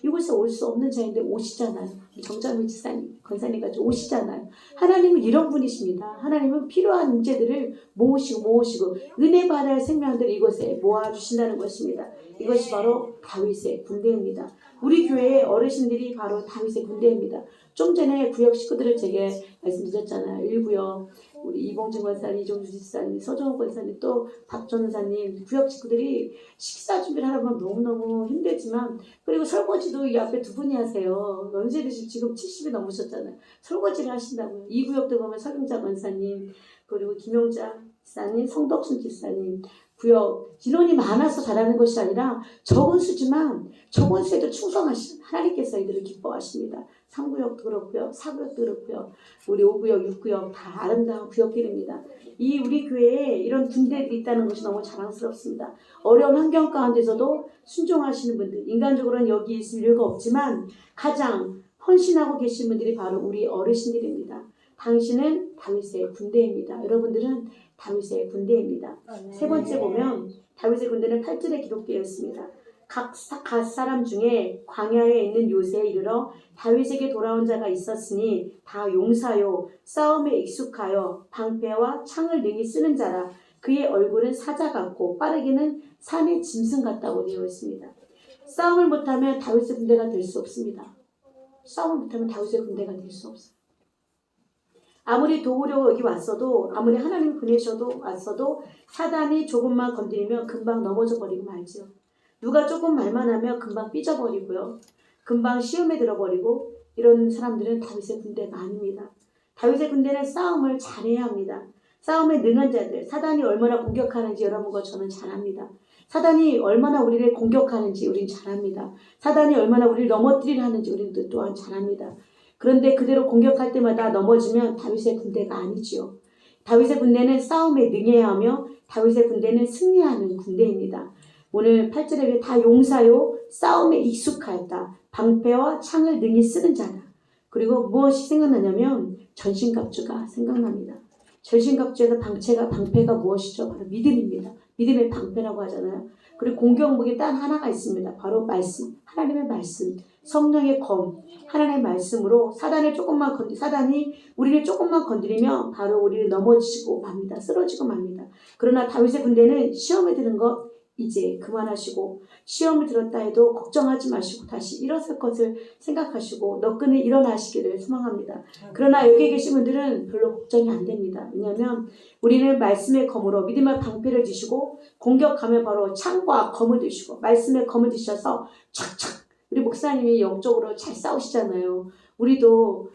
이곳에 올 수 없는 자인데 오시잖아요. 정장미 지사님, 권사님까지 오시잖아요. 하나님은 이런 분이십니다. 하나님은 필요한 인재들을 모으시고 은혜 받아야 할 생명들을 이곳에 모아주신다는 것입니다. 이것이 바로 다윗의 군대입니다. 우리 교회의 어르신들이 바로 다윗의 군대입니다. 좀 전에 구역 식구들을 제게 말씀드렸잖아요. 1구역 우리 이봉진 권사님, 이종주 집사님, 서정호 권사님, 또 박 전사님, 구역 식구들이 식사 준비를 하다 보면 너무너무 힘들지만, 그리고 설거지도 이 앞에 두 분이 하세요. 연세 드시고 지금 70이 넘으셨잖아요. 설거지를 하신다고요. 이 구역도 보면 서경자 권사님, 그리고 김용자 집사님, 성덕순 집사님, 구역 인원이 많아서 잘하는 것이 아니라 적은 수지만 적은 수에도 충성하신 하나님께서 이들을 기뻐하십니다. 3구역도 그렇고요, 4구역도 그렇고요, 우리 5구역, 6구역 다 아름다운 구역들입니다. 이 우리 교회에 이런 군대들이 있다는 것이 너무 자랑스럽습니다. 어려운 환경 가운데서도 순종하시는 분들, 인간적으로는 여기 있을 이유가 없지만 가장 헌신하고 계신 분들이 바로 우리 어르신들입니다. 당신은 다윗의 군대입니다. 여러분들은 다윗의 군대입니다. 세 번째 보면 다윗의 군대는 8절에 기록되어 있습니다. 각 사람 중에 광야에 있는 요새에 이르러 다윗에게 돌아온 자가 있었으니 다 용사요 싸움에 익숙하여 방패와 창을 능히 쓰는 자라. 그의 얼굴은 사자 같고 빠르기는 산의 짐승 같다고 되어 있습니다. 싸움을 못하면 다윗의 군대가 될 수 없습니다. 싸움을 못하면 다윗의 군대가 될 수 없어요. 아무리 도우려고 여기 왔어도, 아무리 하나님 보내셔도 왔어도 사단이 조금만 건드리면 금방 넘어져 버리고 말죠. 누가 조금 말만 하면 금방 삐져버리고요. 금방 시험에 들어버리고, 이런 사람들은 다윗의 군대가 아닙니다. 다윗의 군대는 싸움을 잘해야 합니다. 싸움에 능한 자들, 사단이 얼마나 공격하는지 여러분과 저는 잘 압니다. 사단이 얼마나 우리를 공격하는지 우린 잘 압니다. 사단이 얼마나 우리를 넘어뜨리려 하는지 우리는 또한 잘 압니다. 그런데 그대로 공격할 때마다 넘어지면 다윗의 군대가 아니지요. 다윗의 군대는 싸움에 능해야 하며 다윗의 군대는 승리하는 군대입니다. 오늘 8절에 다 용사요 싸움에 익숙하였다. 방패와 창을 능히 쓰는 자다. 그리고 무엇이 생각나냐면 전신갑주가 생각납니다. 전신갑주에서 방패가 무엇이죠? 바로 믿음입니다. 믿음의 방패라고 하잖아요. 그리고 공격무기 단 하나가 있습니다. 바로 말씀, 하나님의 말씀, 성령의 검, 하나님의 말씀으로 사단이 우리를 조금만 건드리면 바로 우리를 넘어지고 맙니다. 쓰러지고 맙니다. 그러나 다윗의 군대는 시험에 드는 것 이제 그만하시고, 시험을 들었다 해도 걱정하지 마시고 다시 일어설 것을 생각하시고 너끈히 일어나시기를 소망합니다. 그러나 여기 계신 분들은 별로 걱정이 안 됩니다. 왜냐하면 우리는 말씀의 검으로 믿음의 방패를 드시고, 공격하면 바로 창과 검을 드시고 말씀의 검을 드셔서 착착, 우리 목사님이 영적으로 잘 싸우시잖아요. 우리도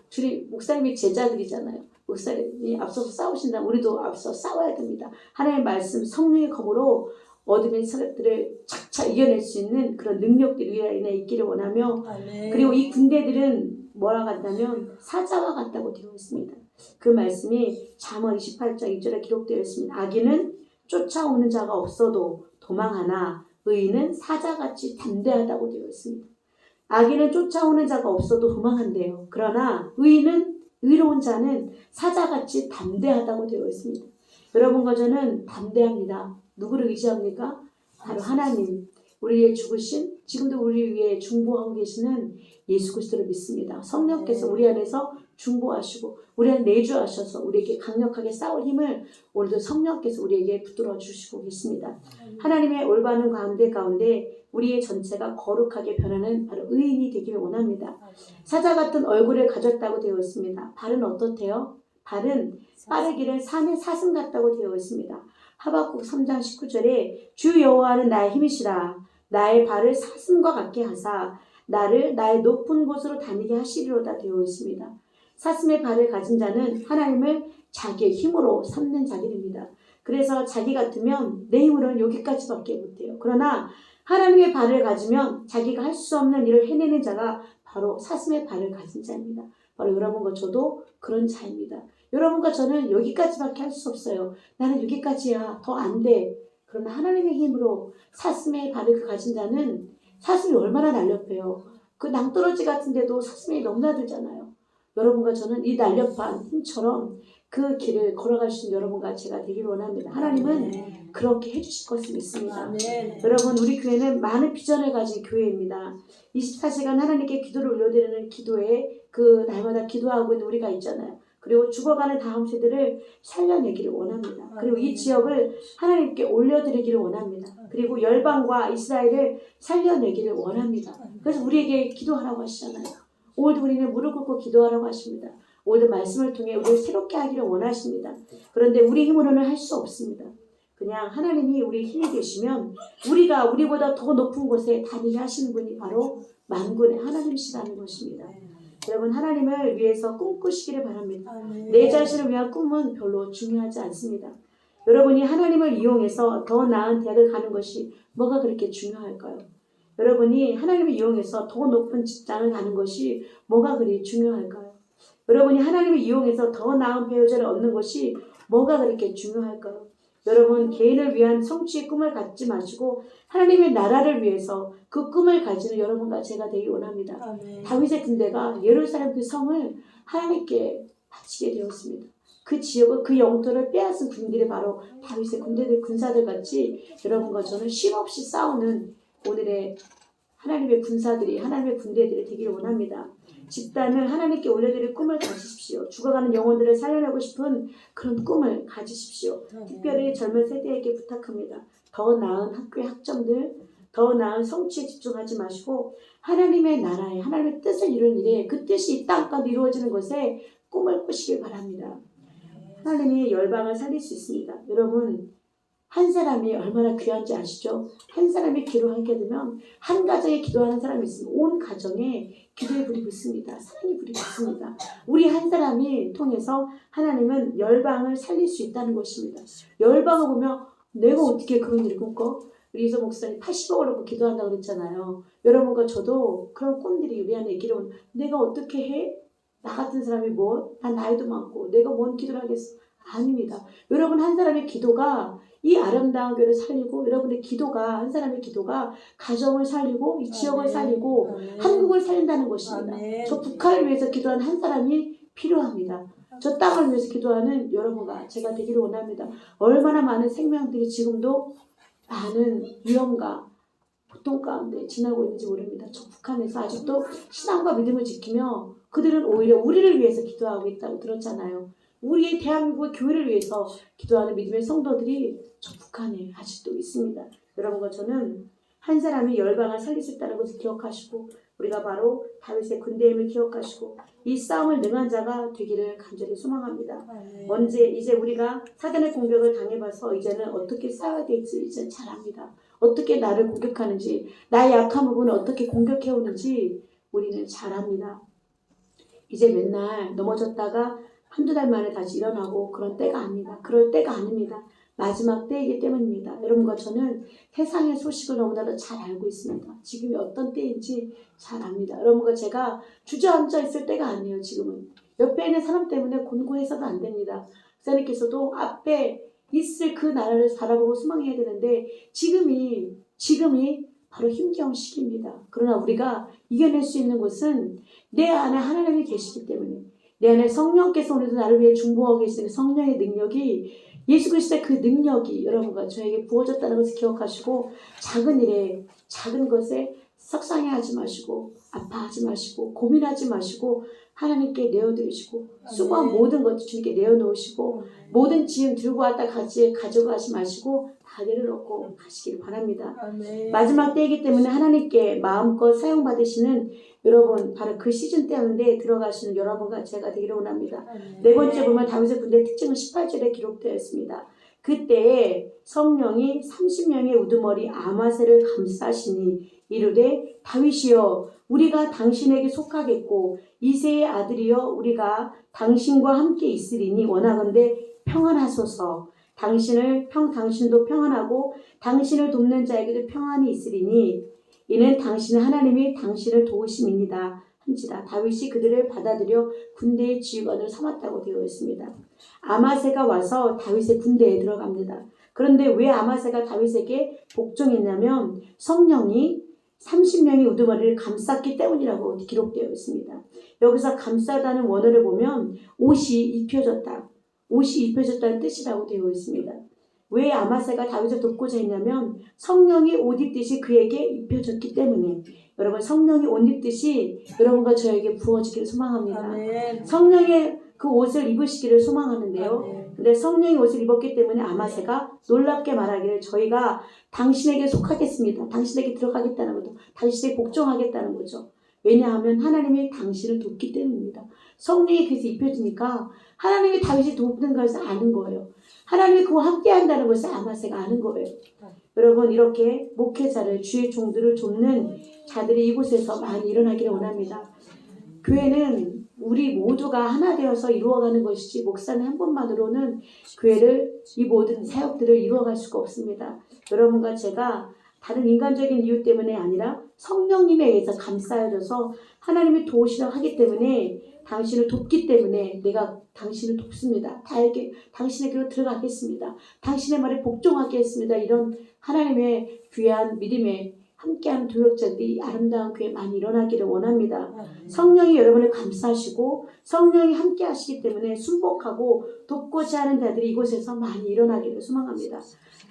목사님이 제자들이잖아요. 목사님이 앞서서 싸우신다면 우리도 앞서 싸워야 됩니다. 하나님의 말씀, 성령의 검으로 어둠의 세력들을 착착 이겨낼 수 있는 그런 능력들이 우리 안에 있기를 원하며, 아멘. 그리고 이 군대들은 뭐라 같냐면 사자와 같다고 되어 있습니다. 그 말씀이 잠언 28장 2절에 기록되어 있습니다. 악인은 쫓아오는 자가 없어도 도망하나 의인은 사자같이 담대하다고 되어 있습니다. 악인은 쫓아오는 자가 없어도 도망한대요. 그러나 의로운 자는 사자같이 담대하다고 되어 있습니다. 여러분과 저는 담대합니다. 누구를 의지합니까? 바로 하나님, 우리의 죽으신, 지금도 우리 위해 중보하고 계시는 예수 그리스도를 믿습니다. 성령께서 우리 안에서 중보하시고 우리 안에 내주하셔서 우리에게 강력하게 싸울 힘을 오늘도 성령께서 우리에게 붙들어 주시고 계십니다. 하나님의 올바른 가운데 우리의 전체가 거룩하게 변하는 바로 의인이 되기를 원합니다. 사자 같은 얼굴을 가졌다고 되어 있습니다. 발은 어떻대요? 발은 빠르기를 산의 사슴 같다고 되어 있습니다. 하박국 3장 19절에 주 여호와는 나의 힘이시라. 나의 발을 사슴과 같게 하사 나를 나의 높은 곳으로 다니게 하시리로다 되어 있습니다. 사슴의 발을 가진 자는 하나님을 자기의 힘으로 삼는 자들입니다. 그래서 자기 같으면 내 힘으로는 여기까지밖에 못해요. 그러나 하나님의 발을 가지면 자기가 할 수 없는 일을 해내는 자가 바로 사슴의 발을 가진 자입니다. 바로 여러분과 저도 그런 자입니다. 여러분과 저는 여기까지밖에 할 수 없어요. 나는 여기까지야. 더 안 돼. 그러나 하나님의 힘으로 사슴의 발을 가진 자는 사슴이 얼마나 날렵해요. 그 낭떠러지 같은데도 사슴이 넘나들잖아요. 여러분과 저는 이 날렵한 힘처럼 그 길을 걸어갈 수 있는 여러분과 제가 되기를 원합니다. 하나님은 그렇게 해주실 것을 믿습니다. 여러분, 우리 교회는 많은 비전을 가진 교회입니다. 24시간 하나님께 기도를 올려드리는 기도에 그 날마다 기도하고 있는 우리가 있잖아요. 그리고 죽어가는 다음 세대를 살려내기를 원합니다. 그리고 이 지역을 하나님께 올려드리기를 원합니다. 그리고 열방과 이스라엘을 살려내기를 원합니다. 그래서 우리에게 기도하라고 하시잖아요. 오늘도 우리는 무릎 꿇고 기도하라고 하십니다. 오늘 말씀을 통해 우리를 새롭게 하기를 원하십니다. 그런데 우리 힘으로는 할 수 없습니다. 그냥 하나님이 우리 힘이 되시면 우리가 우리보다 더 높은 곳에 다니게 하시는 분이 바로 만군의 하나님이시라는 것입니다. 여러분 하나님을 위해서 꿈꾸시기를 바랍니다. 내 자신을 위한 꿈은 별로 중요하지 않습니다. 여러분이 하나님을 이용해서 더 나은 대학을 가는 것이 뭐가 그렇게 중요할까요? 여러분이 하나님을 이용해서 더 높은 직장을 가는 것이 뭐가 그리 중요할까요? 여러분이 하나님을 이용해서 더 나은 배우자를 얻는 것이 뭐가 그렇게 중요할까요? 여러분 개인을 위한 성취의 꿈을 갖지 마시고 하나님의 나라를 위해서 그 꿈을 가지는 여러분과 제가 되기 원합니다. 다윗의 군대가 예루살렘 그 성을 하나님께 바치게 되었습니다. 그 지역을 그 영토를 빼앗은 군들이 바로 다윗의 군사들 같이 여러분과 저는 쉼없이 싸우는 오늘의 하나님의 군사들이 하나님의 군대들이 되기를 원합니다. 집단을 하나님께 올려드릴 꿈을 가지십시오. 죽어가는 영혼들을 살려내고 싶은 그런 꿈을 가지십시오. 특별히 젊은 세대에게 부탁합니다. 더 나은 학교의 학점들, 더 나은 성취에 집중하지 마시고 하나님의 나라에 하나님의 뜻을 이루는 일에 그 뜻이 이 땅 가운데 이루어지는 것에 꿈을 꾸시길 바랍니다. 하나님이 열방을 살릴 수 있습니다. 여러분 한 사람이 얼마나 귀한지 아시죠? 한 사람이 기도하게 되면 한 가정에 기도하는 사람이 있으면 온 가정에 기도의 불이 붙습니다. 사랑의 불이 붙습니다. 우리 한 사람이 통해서 하나님은 열방을 살릴 수 있다는 것입니다. 열방을 보면 내가 어떻게 그런 일을 꿈꿔? 우리 이서 목사님 80억을 놓고 기도한다고 그랬잖아요. 여러분과 저도 그런 꿈들이 우리 안에 있기를 내가 어떻게 해? 나 같은 사람이 뭐? 난 나이도 많고 내가 뭔 기도를 하겠어? 아닙니다. 여러분 한 사람의 기도가 이 아름다운 교회를 살리고 여러분의 기도가 한 사람의 기도가 가정을 살리고 이 지역을 살리고 한국을 살린다는 것입니다. 저 북한을 위해서 기도하는 한 사람이 필요합니다. 저 땅을 위해서 기도하는 여러분과 제가 되기를 원합니다. 얼마나 많은 생명들이 지금도 많은 위험과 고통 가운데 지나고 있는지 모릅니다. 저 북한에서 아직도 신앙과 믿음을 지키며 그들은 오히려 우리를 위해서 기도하고 있다고 들었잖아요. 우리의 대한민국의 교회를 위해서 기도하는 믿음의 성도들이 저 북한에 아직도 있습니다. 여러분과 저는 한 사람이 열방을 살릴 수 있다는 것을 기억하시고 우리가 바로 다윗의 군대의 힘을 기억하시고 이 싸움을 능한 자가 되기를 간절히 소망합니다. 언제 이제 우리가 사단의 공격을 당해봐서 이제는 어떻게 싸워야 될지 이제 잘 압니다. 어떻게 나를 공격하는지 나의 약한 부분을 어떻게 공격해오는지 우리는 잘 압니다. 이제 맨날 넘어졌다가 한두 달 만에 다시 일어나고 그런 때가 아닙니다. 그럴 때가 아닙니다. 마지막 때이기 때문입니다. 여러분과 저는 세상의 소식을 너무나도 잘 알고 있습니다. 지금이 어떤 때인지 잘 압니다. 여러분과 제가 주저앉아 있을 때가 아니에요. 지금은 옆에 있는 사람 때문에 곤고해서도 안 됩니다. 목사님께서도 앞에 있을 그 나라를 바라보고 소망해야 되는데 지금이 바로 힘겨운 시기입니다. 그러나 우리가 이겨낼 수 있는 것은 내 안에 하나님이 계시기 때문에 내 안에 성령께서 오늘도 나를 위해 중보하고 계시는 성령의 능력이 예수 그리스도의 그 능력이 여러분과 저에게 부어졌다는 것을 기억하시고 작은 일에 작은 것에 속상해하지 마시고 아파하지 마시고 고민하지 마시고 하나님께 내어드리시고 수고한 모든 것을 주님께 내어놓으시고 모든 짐 들고 왔다 가져가지 마시고 다 내려놓고 가시길 바랍니다. 마지막 때이기 때문에 하나님께 마음껏 사용받으시는 여러분 바로 그 시즌 때문에 들어가시는 여러분과 제가 되기를 원합니다. 네 번째 보면 다윗의 군대 특징은 18절에 기록되어 있습니다. 그때에 성령이 30명의 우두머리 아마새를 감싸시니 이르되 다윗이여 우리가 당신에게 속하겠고 이새의 아들이여 우리가 당신과 함께 있으리니 원하건대 평안하소서. 당신도 평안하고 당신을 돕는 자에게도 평안이 있으리니 이는 당신의 하나님이 당신을 도우심입니다. 한지라 다윗이 그들을 받아들여 군대의 지휘관으로 삼았다고 되어 있습니다. 아마새가 와서 다윗의 군대에 들어갑니다. 그런데 왜 아마새가 다윗에게 복종했냐면 성령이 30명의 우두머리를 감쌌기 때문이라고 기록되어 있습니다. 여기서 감싸다는 원어를 보면 옷이 입혀졌다는 뜻이라고 되어 있습니다. 왜 아마새가 다윗을 돕고자 했냐면 성령이 옷 입듯이 그에게 입혀졌기 때문에 여러분 성령이 옷 입듯이 여러분과 저에게 부어지기를 소망합니다. 아멘. 성령의 그 옷을 입으시기를 소망하는데요. 근데 성령이 옷을 입었기 때문에 아마새가 놀랍게 말하기를 저희가 당신에게 속하겠습니다. 당신에게 들어가겠다는 거죠. 당신에게 복종하겠다는 거죠. 왜냐하면 하나님이 당신을 돕기 때문입니다. 성령이 그래서 입혀지니까 하나님이 다윗이 돕는 것을 아는 거예요. 하나님이 그와 함께 한다는 것을 아마새가 아는 거예요. 여러분 이렇게 목회자를 주의 종들을 돕는 자들이 이곳에서 많이 일어나기를 원합니다. 교회는 우리 모두가 하나 되어서 이루어가는 것이지 목사는 한 분만으로는 교회를 이 모든 사역들을 이루어갈 수가 없습니다. 여러분과 제가 다른 인간적인 이유 때문에 아니라 성령님에 의해서 감싸여져서 하나님이 도우시라고 하기 때문에 당신을 돕기 때문에 내가 당신을 돕습니다. 당신에게로 들어가겠습니다. 당신의 말에 복종하겠습니다. 이런 하나님의 귀한 믿음에 함께하는 도역자들이 아름다운 교회 많이 일어나기를 원합니다. 성령이 여러분을 감싸시고 성령이 함께 하시기 때문에 순복하고 돕고자 하는 자들이 이곳에서 많이 일어나기를 소망합니다.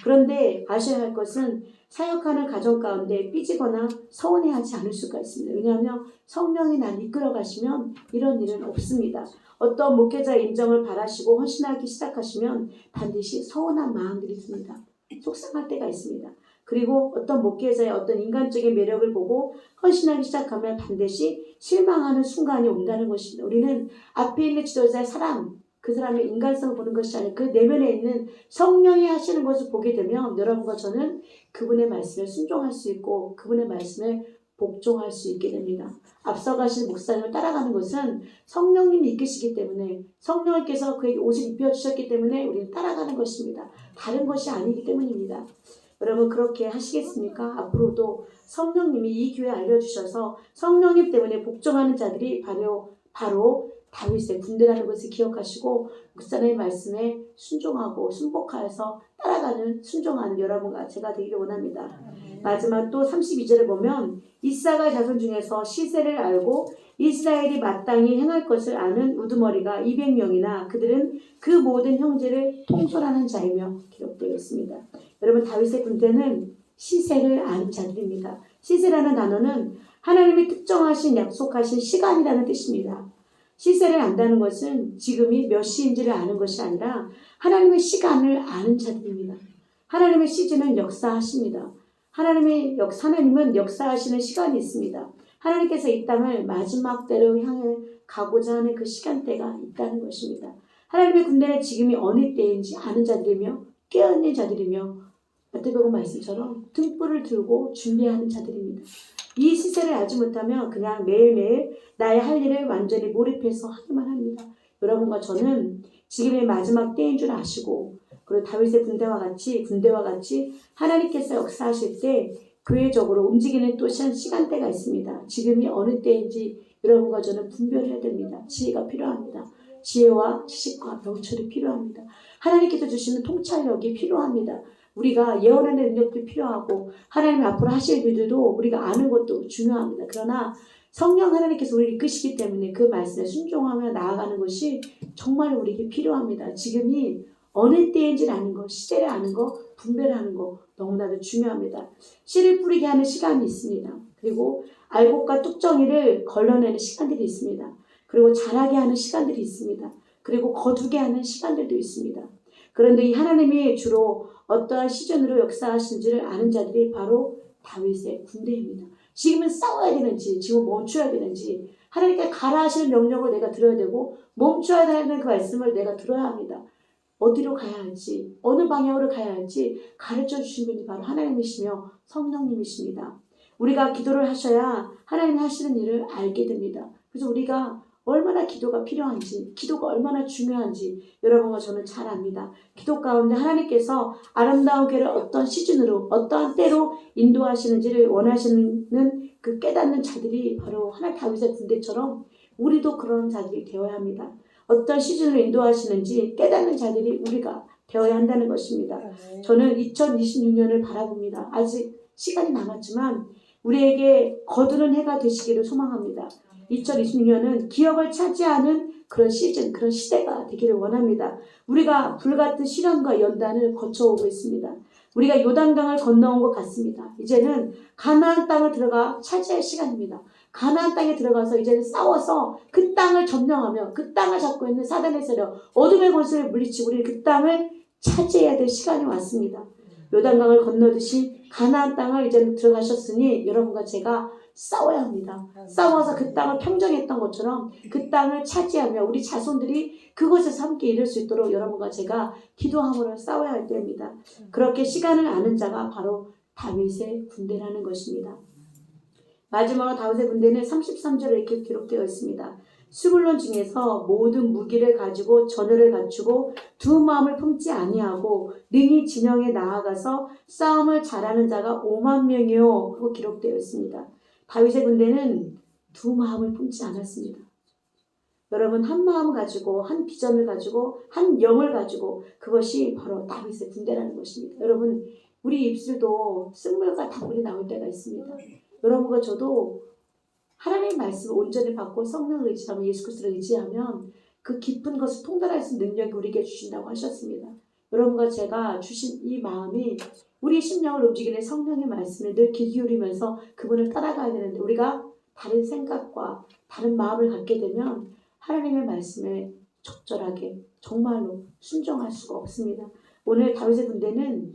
그런데 아셔야 할 것은 사역하는 가정 가운데 삐지거나 서운해하지 않을 수가 있습니다. 왜냐하면 성령이 날 이끌어 가시면 이런 일은 없습니다. 어떤 목회자의 인정을 바라시고 헌신하기 시작하시면 반드시 서운한 마음들이 듭니다. 속상할 때가 있습니다. 그리고 어떤 목회자의 어떤 인간적인 매력을 보고 헌신하기 시작하면 반드시 실망하는 순간이 온다는 것입니다. 우리는 앞에 있는 지도자의 사람, 그 사람의 인간성을 보는 것이 아니라 그 내면에 있는 성령이 하시는 것을 보게 되면 여러분과 저는 그분의 말씀에 순종할 수 있고 그분의 말씀에 복종할 수 있게 됩니다. 앞서가신 목사님을 따라가는 것은 성령님이 이끄시기 때문에 성령님께서 그에게 옷을 입혀주셨기 때문에 우리는 따라가는 것입니다. 다른 것이 아니기 때문입니다. 여러분 그렇게 하시겠습니까? 앞으로도 성령님이 이 교회에 알려주셔서 성령님 때문에 복종하는 자들이 바로 다윗의 군대라는 것을 기억하시고 목사님의 말씀에 순종하고 순복하여서 따라가는 순종하는 여러분과 제가 되기를 원합니다. 마지막 또 32절에 보면 이사가 자손 중에서 시세를 알고 이스라엘이 마땅히 행할 것을 아는 우두머리가 200명이나 그들은 그 모든 형제를 통솔하는 자이며 기록되어 있습니다. 여러분 다윗의 군대는 시세를 아는 자들입니다. 시세라는 단어는 하나님이 특정하신 약속하신 시간이라는 뜻입니다. 시세를 안다는 것은 지금이 몇 시인지를 아는 것이 아니라 하나님의 시간을 아는 자들입니다. 하나님의 시즌은 역사하십니다. 하나님은 역사하시는 시간이 있습니다. 하나님께서 이 땅을 마지막 때로 향해 가고자 하는 그 시간대가 있다는 것입니다. 하나님의 군대는 지금이 어느 때인지 아는 자들이며 깨어있는 자들이며 마태복음 말씀처럼 등불을 들고 준비하는 자들입니다. 이 시세를 알지 못하면 그냥 매일매일 나의 할 일을 완전히 몰입해서 하기만 합니다. 여러분과 저는 지금의 마지막 때인 줄 아시고 그리고 다윗의 군대와 같이 하나님께서 역사하실 때 교회적으로 움직이는 또 시간대가 있습니다. 지금이 어느 때인지 여러분과 저는 분별해야 됩니다. 지혜가 필요합니다. 지혜와 지식과 명철이 필요합니다. 하나님께서 주시는 통찰력이 필요합니다. 우리가 예언하는 능력도 필요하고 하나님 앞으로 하실 일들도 우리가 아는 것도 중요합니다. 그러나 성령 하나님께서 우리를 이끄시기 때문에 그 말씀에 순종하며 나아가는 것이 정말 우리에게 필요합니다. 지금이 어느 때인지를 아는 것, 시대를 아는 것, 분별하는 것 너무나도 중요합니다. 씨를 뿌리게 하는 시간이 있습니다. 그리고 알곡과 뚝정이를 걸러내는 시간들이 있습니다. 그리고 자라게 하는 시간들이 있습니다. 그리고 거두게 하는 시간들도 있습니다. 그런데 이 하나님이 주로 어떠한 시즌으로 역사하신지를 아는 자들이 바로 다윗의 군대입니다. 지금은 싸워야 되는지 지금 멈춰야 되는지 하나님께 가라 하시는 명령을 내가 들어야 되고 멈춰야 되는 그 말씀을 내가 들어야 합니다. 어디로 가야 할지 어느 방향으로 가야 할지 가르쳐 주신 분이 바로 하나님이시며 성령님이십니다. 우리가 기도를 하셔야 하나님이 하시는 일을 알게 됩니다. 그래서 우리가 얼마나 기도가 필요한지, 기도가 얼마나 중요한지 여러분과 저는 잘 압니다. 기도 가운데 하나님께서 아름다운 교회를 어떤 시즌으로, 어떠한 때로 인도하시는지를 원하시는 그 깨닫는 자들이 바로 하나님 다윗의 군대처럼 우리도 그런 자들이 되어야 합니다. 어떤 시즌으로 인도하시는지 깨닫는 자들이 우리가 되어야 한다는 것입니다. 저는 2026년을 바라봅니다. 아직 시간이 남았지만 우리에게 거두는 해가 되시기를 소망합니다. 2026년은 기업을 차지하는 그런 시즌, 그런 시대가 되기를 원합니다. 우리가 불같은 시련과 연단을 거쳐오고 있습니다. 우리가 요단강을 건너온 것 같습니다. 이제는 가나안 땅을 들어가 차지할 시간입니다. 가나안 땅에 들어가서 이제는 싸워서 그 땅을 점령하며 그 땅을 잡고 있는 사단의 세력, 어둠의 권세를 물리치고 우리 그 땅을 차지해야 될 시간이 왔습니다. 요단강을 건너듯이 가나안 땅을 이제는 들어가셨으니 여러분과 제가 싸워야 합니다. 싸워서 그 땅을 평정했던 것처럼 그 땅을 차지하며 우리 자손들이 그곳에서 함께 이룰 수 있도록 여러분과 제가 기도함으로 싸워야 할 때입니다. 그렇게 시간을 아는 자가 바로 다윗의 군대라는 것입니다. 마지막으로 다윗의 군대는 33절에 이렇게 기록되어 있습니다. 스불론 중에서 모든 무기를 가지고 전열을 갖추고 두 마음을 품지 아니하고 능히 진영에 나아가서 싸움을 잘하는 자가 5만 명이요 하고 기록되어 있습니다. 다윗의 군대는 두 마음을 품지 않았습니다. 여러분, 한 마음 가지고 한 비전을 가지고 한 영을 가지고 그것이 바로 다윗의 군대라는 것입니다. 여러분, 우리 입술도 쓴물과 단물이 나올 때가 있습니다. 여러분과 저도 하나님의 말씀을 온전히 받고 성령을 의지하면, 예수 그리스도를 의지하면 그 깊은 것을 통달할 수 있는 능력이 우리에게 주신다고 하셨습니다. 여러분과 제가 주신 이 마음이 우리 심령을 움직이는 성령의 말씀을 늘 귀 기울이면서 그분을 따라가야 되는데, 우리가 다른 생각과 다른 마음을 갖게 되면 하나님의 말씀에 적절하게 정말로 순종할 수가 없습니다. 오늘 다윗의 군대는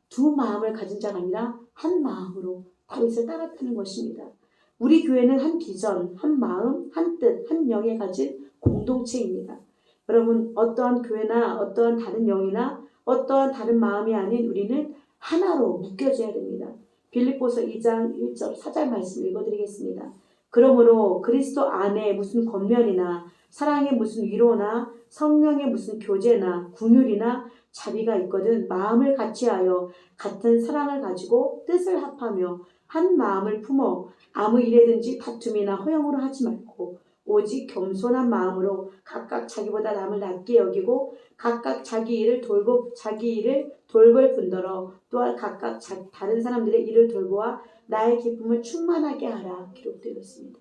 두 마음을 가진 자가 아니라 한 마음으로 다윗을 따랐다는 것입니다. 우리 교회는 한 비전, 한 마음, 한 뜻, 한 영에 가진 공동체입니다. 여러분, 어떠한 교회나 어떠한 다른 영이나 어떠한 다른 마음이 아닌 우리는 하나로 묶여져야 됩니다. 빌립보서 2장 1절 4절 말씀 읽어드리겠습니다. 그러므로 그리스도 안에 무슨 권면이나 사랑의 무슨 위로나 성령의 무슨 교제나 궁율이나 자비가 있거든 마음을 같이하여 같은 사랑을 가지고 뜻을 합하며 한 마음을 품어 아무 일에든지 다툼이나 허영으로 하지 말고 오직 겸손한 마음으로 각각 자기보다 남을 낮게 여기고 각각 자기 일을 돌볼 뿐더러 또한 각각 다른 사람들의 일을 돌보아 나의 기쁨을 충만하게 하라 기록되어 있습니다.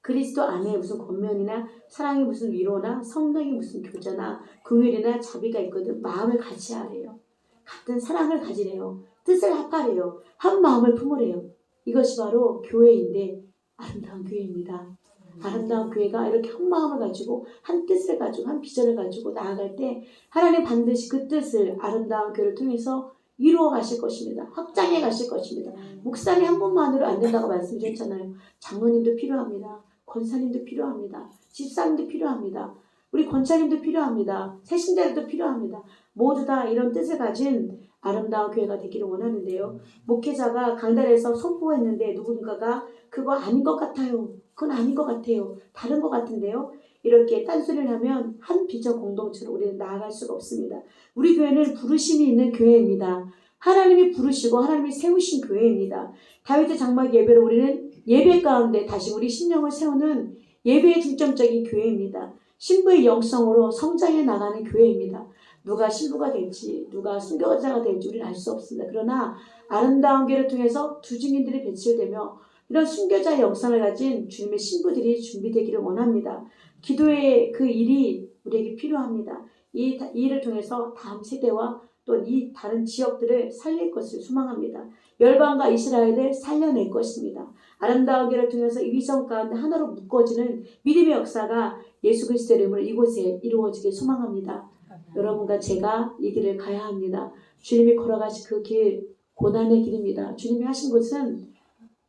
그리스도 안에 무슨 권면이나 사랑이 무슨 위로나 성령이 무슨 교제나 긍휼이나 자비가 있거든 마음을 같이 하래요. 같은 사랑을 가지래요. 뜻을 합하래요. 한 마음을 품으래요. 이것이 바로 교회인데 아름다운 교회입니다. 아름다운 교회가 이렇게 한 마음을 가지고 한 뜻을 가지고 한 비전을 가지고 나아갈 때 하나님 반드시 그 뜻을 아름다운 교회를 통해서 이루어 가실 것입니다. 확장해 가실 것입니다. 목사님 한 분만으로 안 된다고 말씀드렸잖아요. 장로님도 필요합니다. 권사님도 필요합니다. 집사님도 필요합니다. 우리 권사님도 필요합니다. 새신자들도 필요합니다. 모두 다 이런 뜻을 가진 아름다운 교회가 되기를 원하는데요. 목회자가 강단에서 선포했는데 누군가가 그거 아닌 것 같아요. 그건 아닌 것 같아요. 다른 것 같은데요. 이렇게 딴소리를 하면 한 비전 공동체로 우리는 나아갈 수가 없습니다. 우리 교회는 부르심이 있는 교회입니다. 하나님이 부르시고 하나님이 세우신 교회입니다. 다윗의 장막 예배로 우리는 예배 가운데 다시 우리 심령을 세우는 예배의 중점적인 교회입니다. 신부의 영성으로 성장해 나가는 교회입니다. 누가 신부가 될지 누가 순교자가 될지 우리는 알 수 없습니다. 그러나 아름다운 교회를 통해서 두 증인들이 배출되며 이런 순교자의 영성을 가진 주님의 신부들이 준비되기를 원합니다. 기도의 그 일이 우리에게 필요합니다. 이 일을 통해서 다음 세대와 또 이 다른 지역들을 살릴 것을 소망합니다. 열방과 이스라엘을 살려낼 것입니다. 아름다운 교회를 통해서 이 위성 가운데 하나로 묶어지는 믿음의 역사가 예수 그리스도의 이름으로 이곳에 이루어지길 소망합니다. 여러분과 제가 이 길을 가야 합니다. 주님이 걸어가신 그 길, 고난의 길입니다. 주님이 하신 것은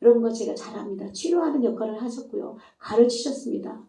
여러분과 제가 잘 압니다. 치료하는 역할을 하셨고요. 가르치셨습니다.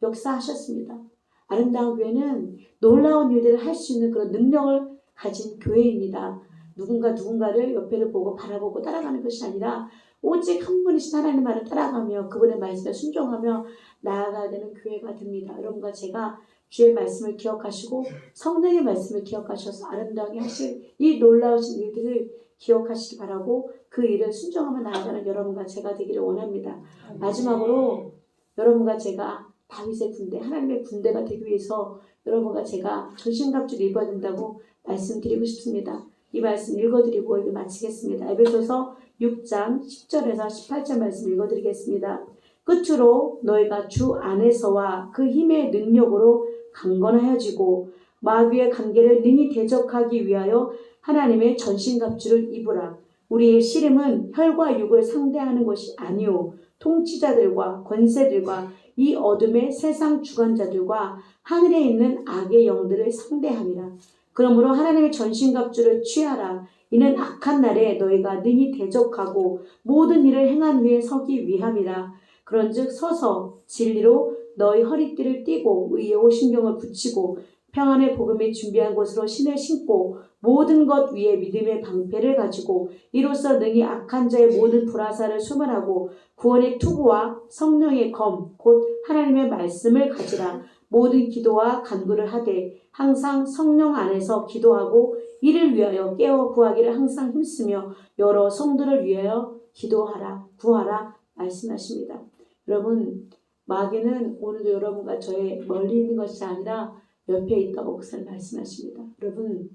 역사하셨습니다. 아름다운 교회는 놀라운 일들을 할 수 있는 그런 능력을 가진 교회입니다. 누군가를 옆에를 보고 바라보고 따라가는 것이 아니라 오직 한 분이신 하나님 말을 따라가며 그분의 말씀에 순종하며 나아가야 되는 교회가 됩니다. 여러분과 제가 주의 말씀을 기억하시고 성령의 말씀을 기억하셔서 아름다우게 하실 이 놀라우신 일들을 기억하시기 바라고 그 일을 순종하며 나아가는 여러분과 제가 되기를 원합니다. 마지막으로 여러분과 제가 다윗의 군대, 하나님의 군대가 되기 위해서 여러분과 제가 전신갑주를 입어야 된다고 말씀드리고 싶습니다. 이 말씀 읽어드리고 이걸 마치겠습니다. 에베소서 6장 10절에서 18절 말씀 읽어드리겠습니다. 끝으로 너희가 주 안에서와 그 힘의 능력으로 강건하여지고 마귀의 관계를 능히 대적하기 위하여 하나님의 전신갑주를 입으라. 우리의 씨름은 혈과 육을 상대하는 것이 아니오 통치자들과 권세들과 이 어둠의 세상 주관자들과 하늘에 있는 악의 영들을 상대함이라. 그러므로 하나님의 전신갑주를 취하라. 이는 악한 날에 너희가 능히 대적하고 모든 일을 행한 후에 서기 위함이라. 그런즉 서서 진리로 너희 허리띠를 띠고 의의 오신경을 붙이고 평안의 복음이 준비한 곳으로 신을 신고 모든 것 위에 믿음의 방패를 가지고 이로써 능히 악한 자의 모든 불화살을 수만하고 구원의 투구와 성령의 검 곧 하나님의 말씀을 가지라. 모든 기도와 간구를 하되 항상 성령 안에서 기도하고 이를 위하여 깨어 구하기를 항상 힘쓰며 여러 성도를 위하여 기도하라 구하라 말씀하십니다. 여러분, 마귀는 오늘도 여러분과 저의 멀리 있는 것이 아니라 옆에 있다고 목사님 말씀하십니다. 여러분,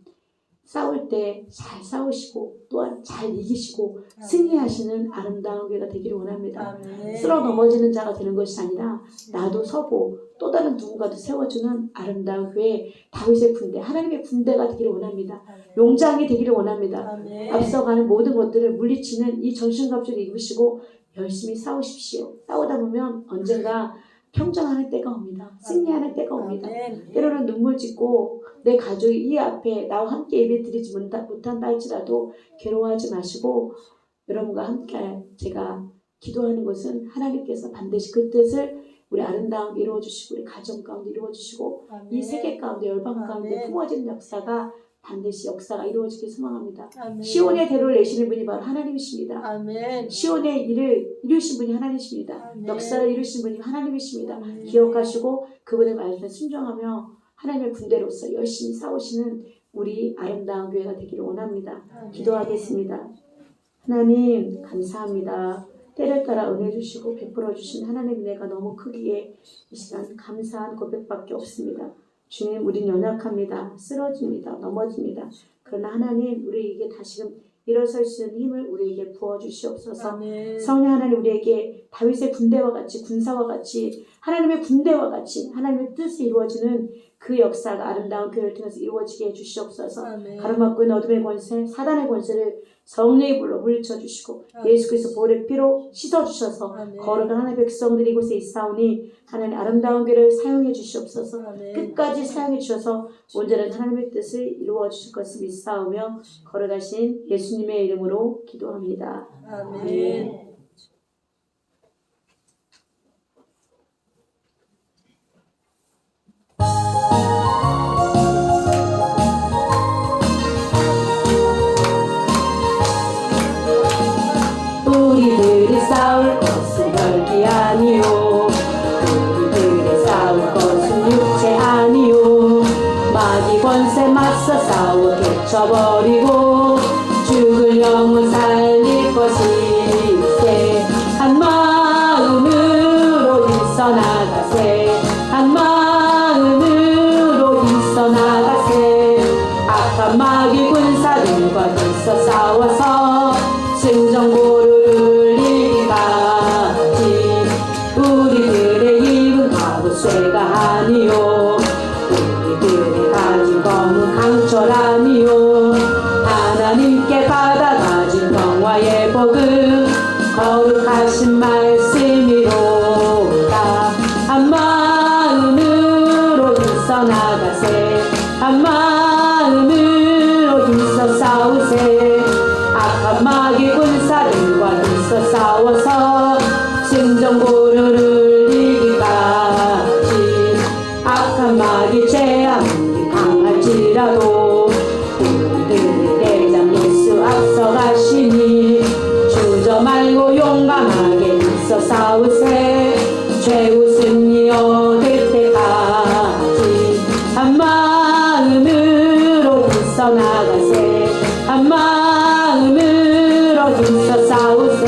싸울 때 잘 싸우시고 또한 잘 이기시고 승리하시는 아름다운 교회가 되기를 원합니다. 쓰러 넘어지는 자가 되는 것이 아니라 나도 서고 또 다른 누군가도 세워주는 아름다운 교회, 다윗의 군대, 하나님의 군대가 되기를 원합니다. 용장이 되기를 원합니다. 앞서가는 모든 것들을 물리치는 이 전신갑주를 입으시고 열심히 싸우십시오. 싸우다 보면 언젠가 평정하는 때가 옵니다. 승리하는 때가 옵니다. 때로는 눈물 짓고 내 가족이 이 앞에 나와 함께 예배드리지 못한다 할지라도 괴로워하지 마시고 여러분과 함께 제가 기도하는 것은 하나님께서 반드시 그 뜻을 우리 아름다움게 이루어주시고 우리 가정 가운데 이루어주시고 이 세계 가운데 열방 가운데 품어지는 역사가 반드시 역사가 이루어지길 소망합니다. 시온의 대로를 내시는 분이 바로 하나님이십니다. 시온의 일을 이루신 분이 하나님이십니다. 역사를 이루신 분이 하나님이십니다. 기억하시고 그분의 말씀에 순종하며 하나님의 군대로서 열심히 싸우시는 우리 아름다운 교회가 되기를 원합니다. 기도하겠습니다. 하나님 감사합니다. 때를 따라 은혜 주시고 베풀어 주신 하나님의 은혜가 너무 크기에 이 시간 감사한 고백밖에 없습니다. 주님, 우린 연약합니다. 쓰러집니다. 넘어집니다. 그러나 하나님, 우리에게 다시금 일어설 수 있는 힘을 우리에게 부어주시옵소서. 성령 하나님, 우리에게 다윗의 군대와 같이 군사와 같이 하나님의 군대와 같이 하나님의 뜻이 이루어지는 그 역사가 아름다운 교회를 통해서 이루어지게 해주시옵소서. 가로막고 있는 어둠의 권세, 사단의 권세를 성령의 불로 물리쳐 주시고 예수 그리스도 보혈의 피로 씻어주셔서 거룩한 하나님의 백성들이 이곳에 있사오니 하나님 아름다운 교회를 사용해 주시옵소서. 끝까지 사용해 주셔서 온전한 하나님의 뜻을 이루어 주실 것을 믿사오며 거룩하신 예수님의 이름으로 기도합니다. 아멘. 우리들이 싸울 것은 혈기 아니요 우리들이 싸울 것은 육체 아니요 마귀 권세 맞서 싸워 깨쳐버리고 죽을 영혼 살릴 것이세. 한 마음으로 일서 나가세. 한 마음으로 일서 나가세. 악한 마귀 군사들과 일서 싸워서 승전고를 이기까지 우리들의 입은 가부쇠가 아니요 우리들의 가진 검은 강철 아니요 하나님께 받아가진 평화의 복음 거룩하신 말씀이로다. 한 마음으로 일서 나가세. 한 마음으로 일서 싸우세. 악한 마귀 군사들과 일서 싸워서 승전고를 이기까지 악한 마귀 재앙이 강할지라도 우리들의 대장 예수 앞서가시니 주저 말고 용감하게 일서 싸우세. 최후 승리 얻을 때까지 한 마음으로 일서 나가세. 한 마음으로 일서 싸우세.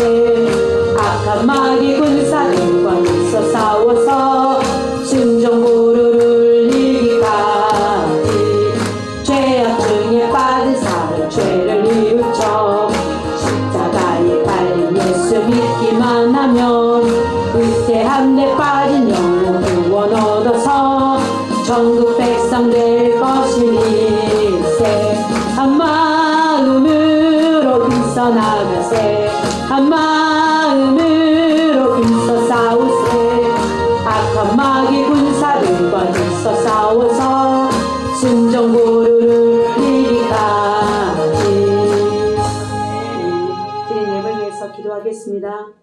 악한 마귀 군사들과 일서 싸워서 승전고를 이기까지 죄악중에 빠진 사람 죄를 뉘우쳐 십자가에 달린 예수 믿기만 하면 위태한 데 빠진 영혼 구원 얻어서 전국 백성 될 것이니세. 한 마음으로 일서 나가세. 한 마음으로 일서 싸우세. 악한 마귀 군사들과 일서 싸워서 승전고를 이기까지 기도하겠습니다.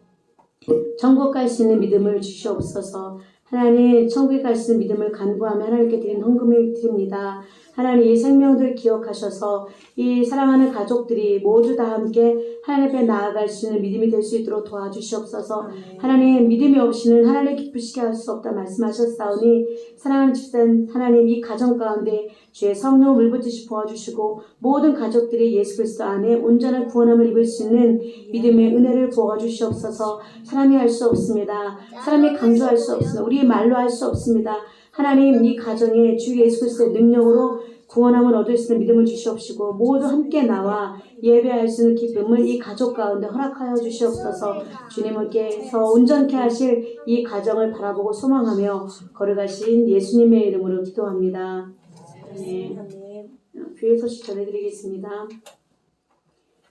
천국 갈 수 있는 믿음을 주시옵소서. 하나님, 천국에 갈 수 있는 믿음을 간구하며 하나님께 드린 헌금을 드립니다. 하나님, 이 생명들 기억하셔서 이 사랑하는 가족들이 모두 다 함께 하나님 앞에 나아갈 수 있는 믿음이 될 수 있도록 도와주시옵소서. 하나님, 믿음이 없이는 하나님을 기쁘시게 할 수 없다 말씀하셨사오니 사랑하는 집산 하나님, 이 가정 가운데 주의 성령 물붓듯이 부어주시고 모든 가족들이 예수 그리스도 안에 온전한 구원함을 입을 수 있는 믿음의 은혜를 부어주시옵소서. 사람이 할 수 없습니다. 사람이 강조할 수 없습니다. 우리 말로 할 수 없습니다. 하나님, 이 가정에 주 예수 그리스도의 능력으로 구원함을 얻을 수 있는 믿음을 주시옵시고 모두 함께 나와 예배할 수 있는 기쁨을 이 가족 가운데 허락하여 주시옵소서. 주님께서 온전케 하실 이 가정을 바라보고 소망하며 걸어가신 예수님의 이름으로 기도합니다. 네. 교회 소식 전해드리겠습니다.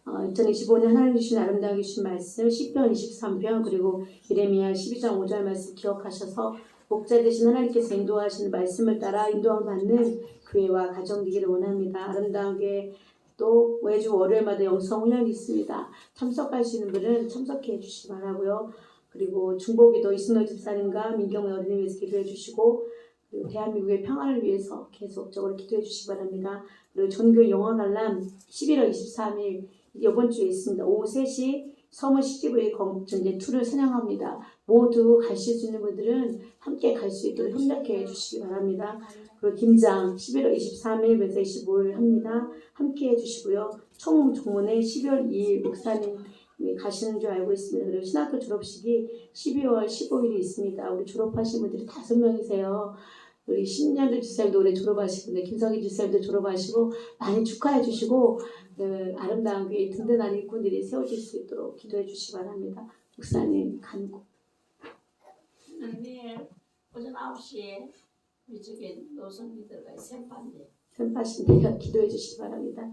2025년 하나님 주신 아름다운 주신 말씀 10편 23편 그리고 예레미야 12장 5절 말씀 기억하셔서 목자 되신 하나님께서 인도하시는 말씀을 따라 인도함 받는 교회와 가정 되기를 원합니다. 아름다운 교회 또 매주 월요일마다 영성 훈련이 있습니다. 참석하시는 분은 참석해 주시기 바라고요. 그리고 중보기도 이승노 집사님과 민경의 어린이 위해서 기도해 주시고 그리고 대한민국의 평화를 위해서 계속적으로 기도해 주시기 바랍니다. 그리고 전교 영화 관람 11월 23일 이번 주에 있습니다. 오후 3시 서문 CGV 검증제 2를 선양합니다. 모두 가실 수 있는 분들은 함께 갈 수 있도록 협력해 주시기 바랍니다. 그리고 김장 11월 23일부터 25일 합니다. 함께 해주시고요. 총 종문에 12월 2일 목사님 가시는 줄 알고 있습니다. 그리고 신학교 졸업식이 12월 15일이 있습니다. 우리 졸업하신 분들이 5명이세요. 우리 신년도 주쌤도 올해 졸업하시고 김성희 주쌤도 졸업하시고 많이 축하해 주시고 아름다운 교회 든든한 일꾼들이 세워질 수 있도록 기도해 주시기 바랍니다. 목사님 간구. 내일 오전 9시에 우리 집에 노선미들과 샘파신데요. 기도해 주시기 바랍니다.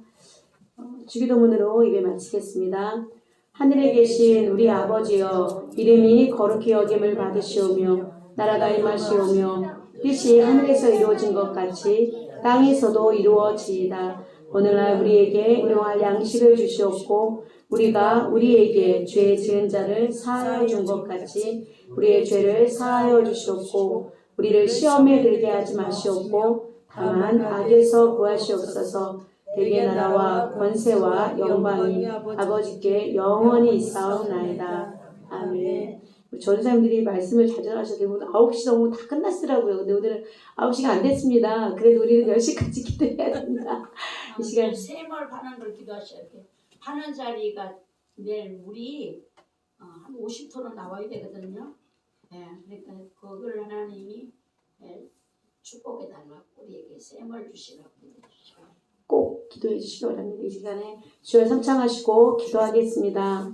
주기도문으로 예배 마치겠습니다. 하늘에 계신 우리 아버지여 이름이 거룩히 여김을 받으시오며 나라가 임하시오며 뜻이 하늘에서 이루어진 것 같이 땅에서도 이루어지이다. 오늘날 우리에게 일용할 양식을 주시옵고 우리가 우리에게 죄 지은 자를 사하여 준 것 같이 우리의 죄를 사하여 주시옵고 우리를 시험에 들게 하지 마시옵고 다만 악에서 구하시옵소서. 대개 나라와 권세와 영광이 아버지께 영원히 있사옵나이다. 아멘. 전사님들이 말씀을 잘 전하셔도 9시 넘으면 다 끝났더라고요. 근데 오늘은 9시가 안 됐습니다. 그래도 우리는 10시까지 기도해야 됩니다. 이 시간 세몰 파는 걸 기도하셔야 돼요. 파는 자리가 내일 물이 한 50톤은 나와야 되거든요. 그러니까 그걸 하나님이 축복해 달라고 우리에게 세몰 주시라고 기도하시죠. 꼭 기도해 주시기 바랍니다. 이 시간에 주여 삼창하시고 기도하겠습니다.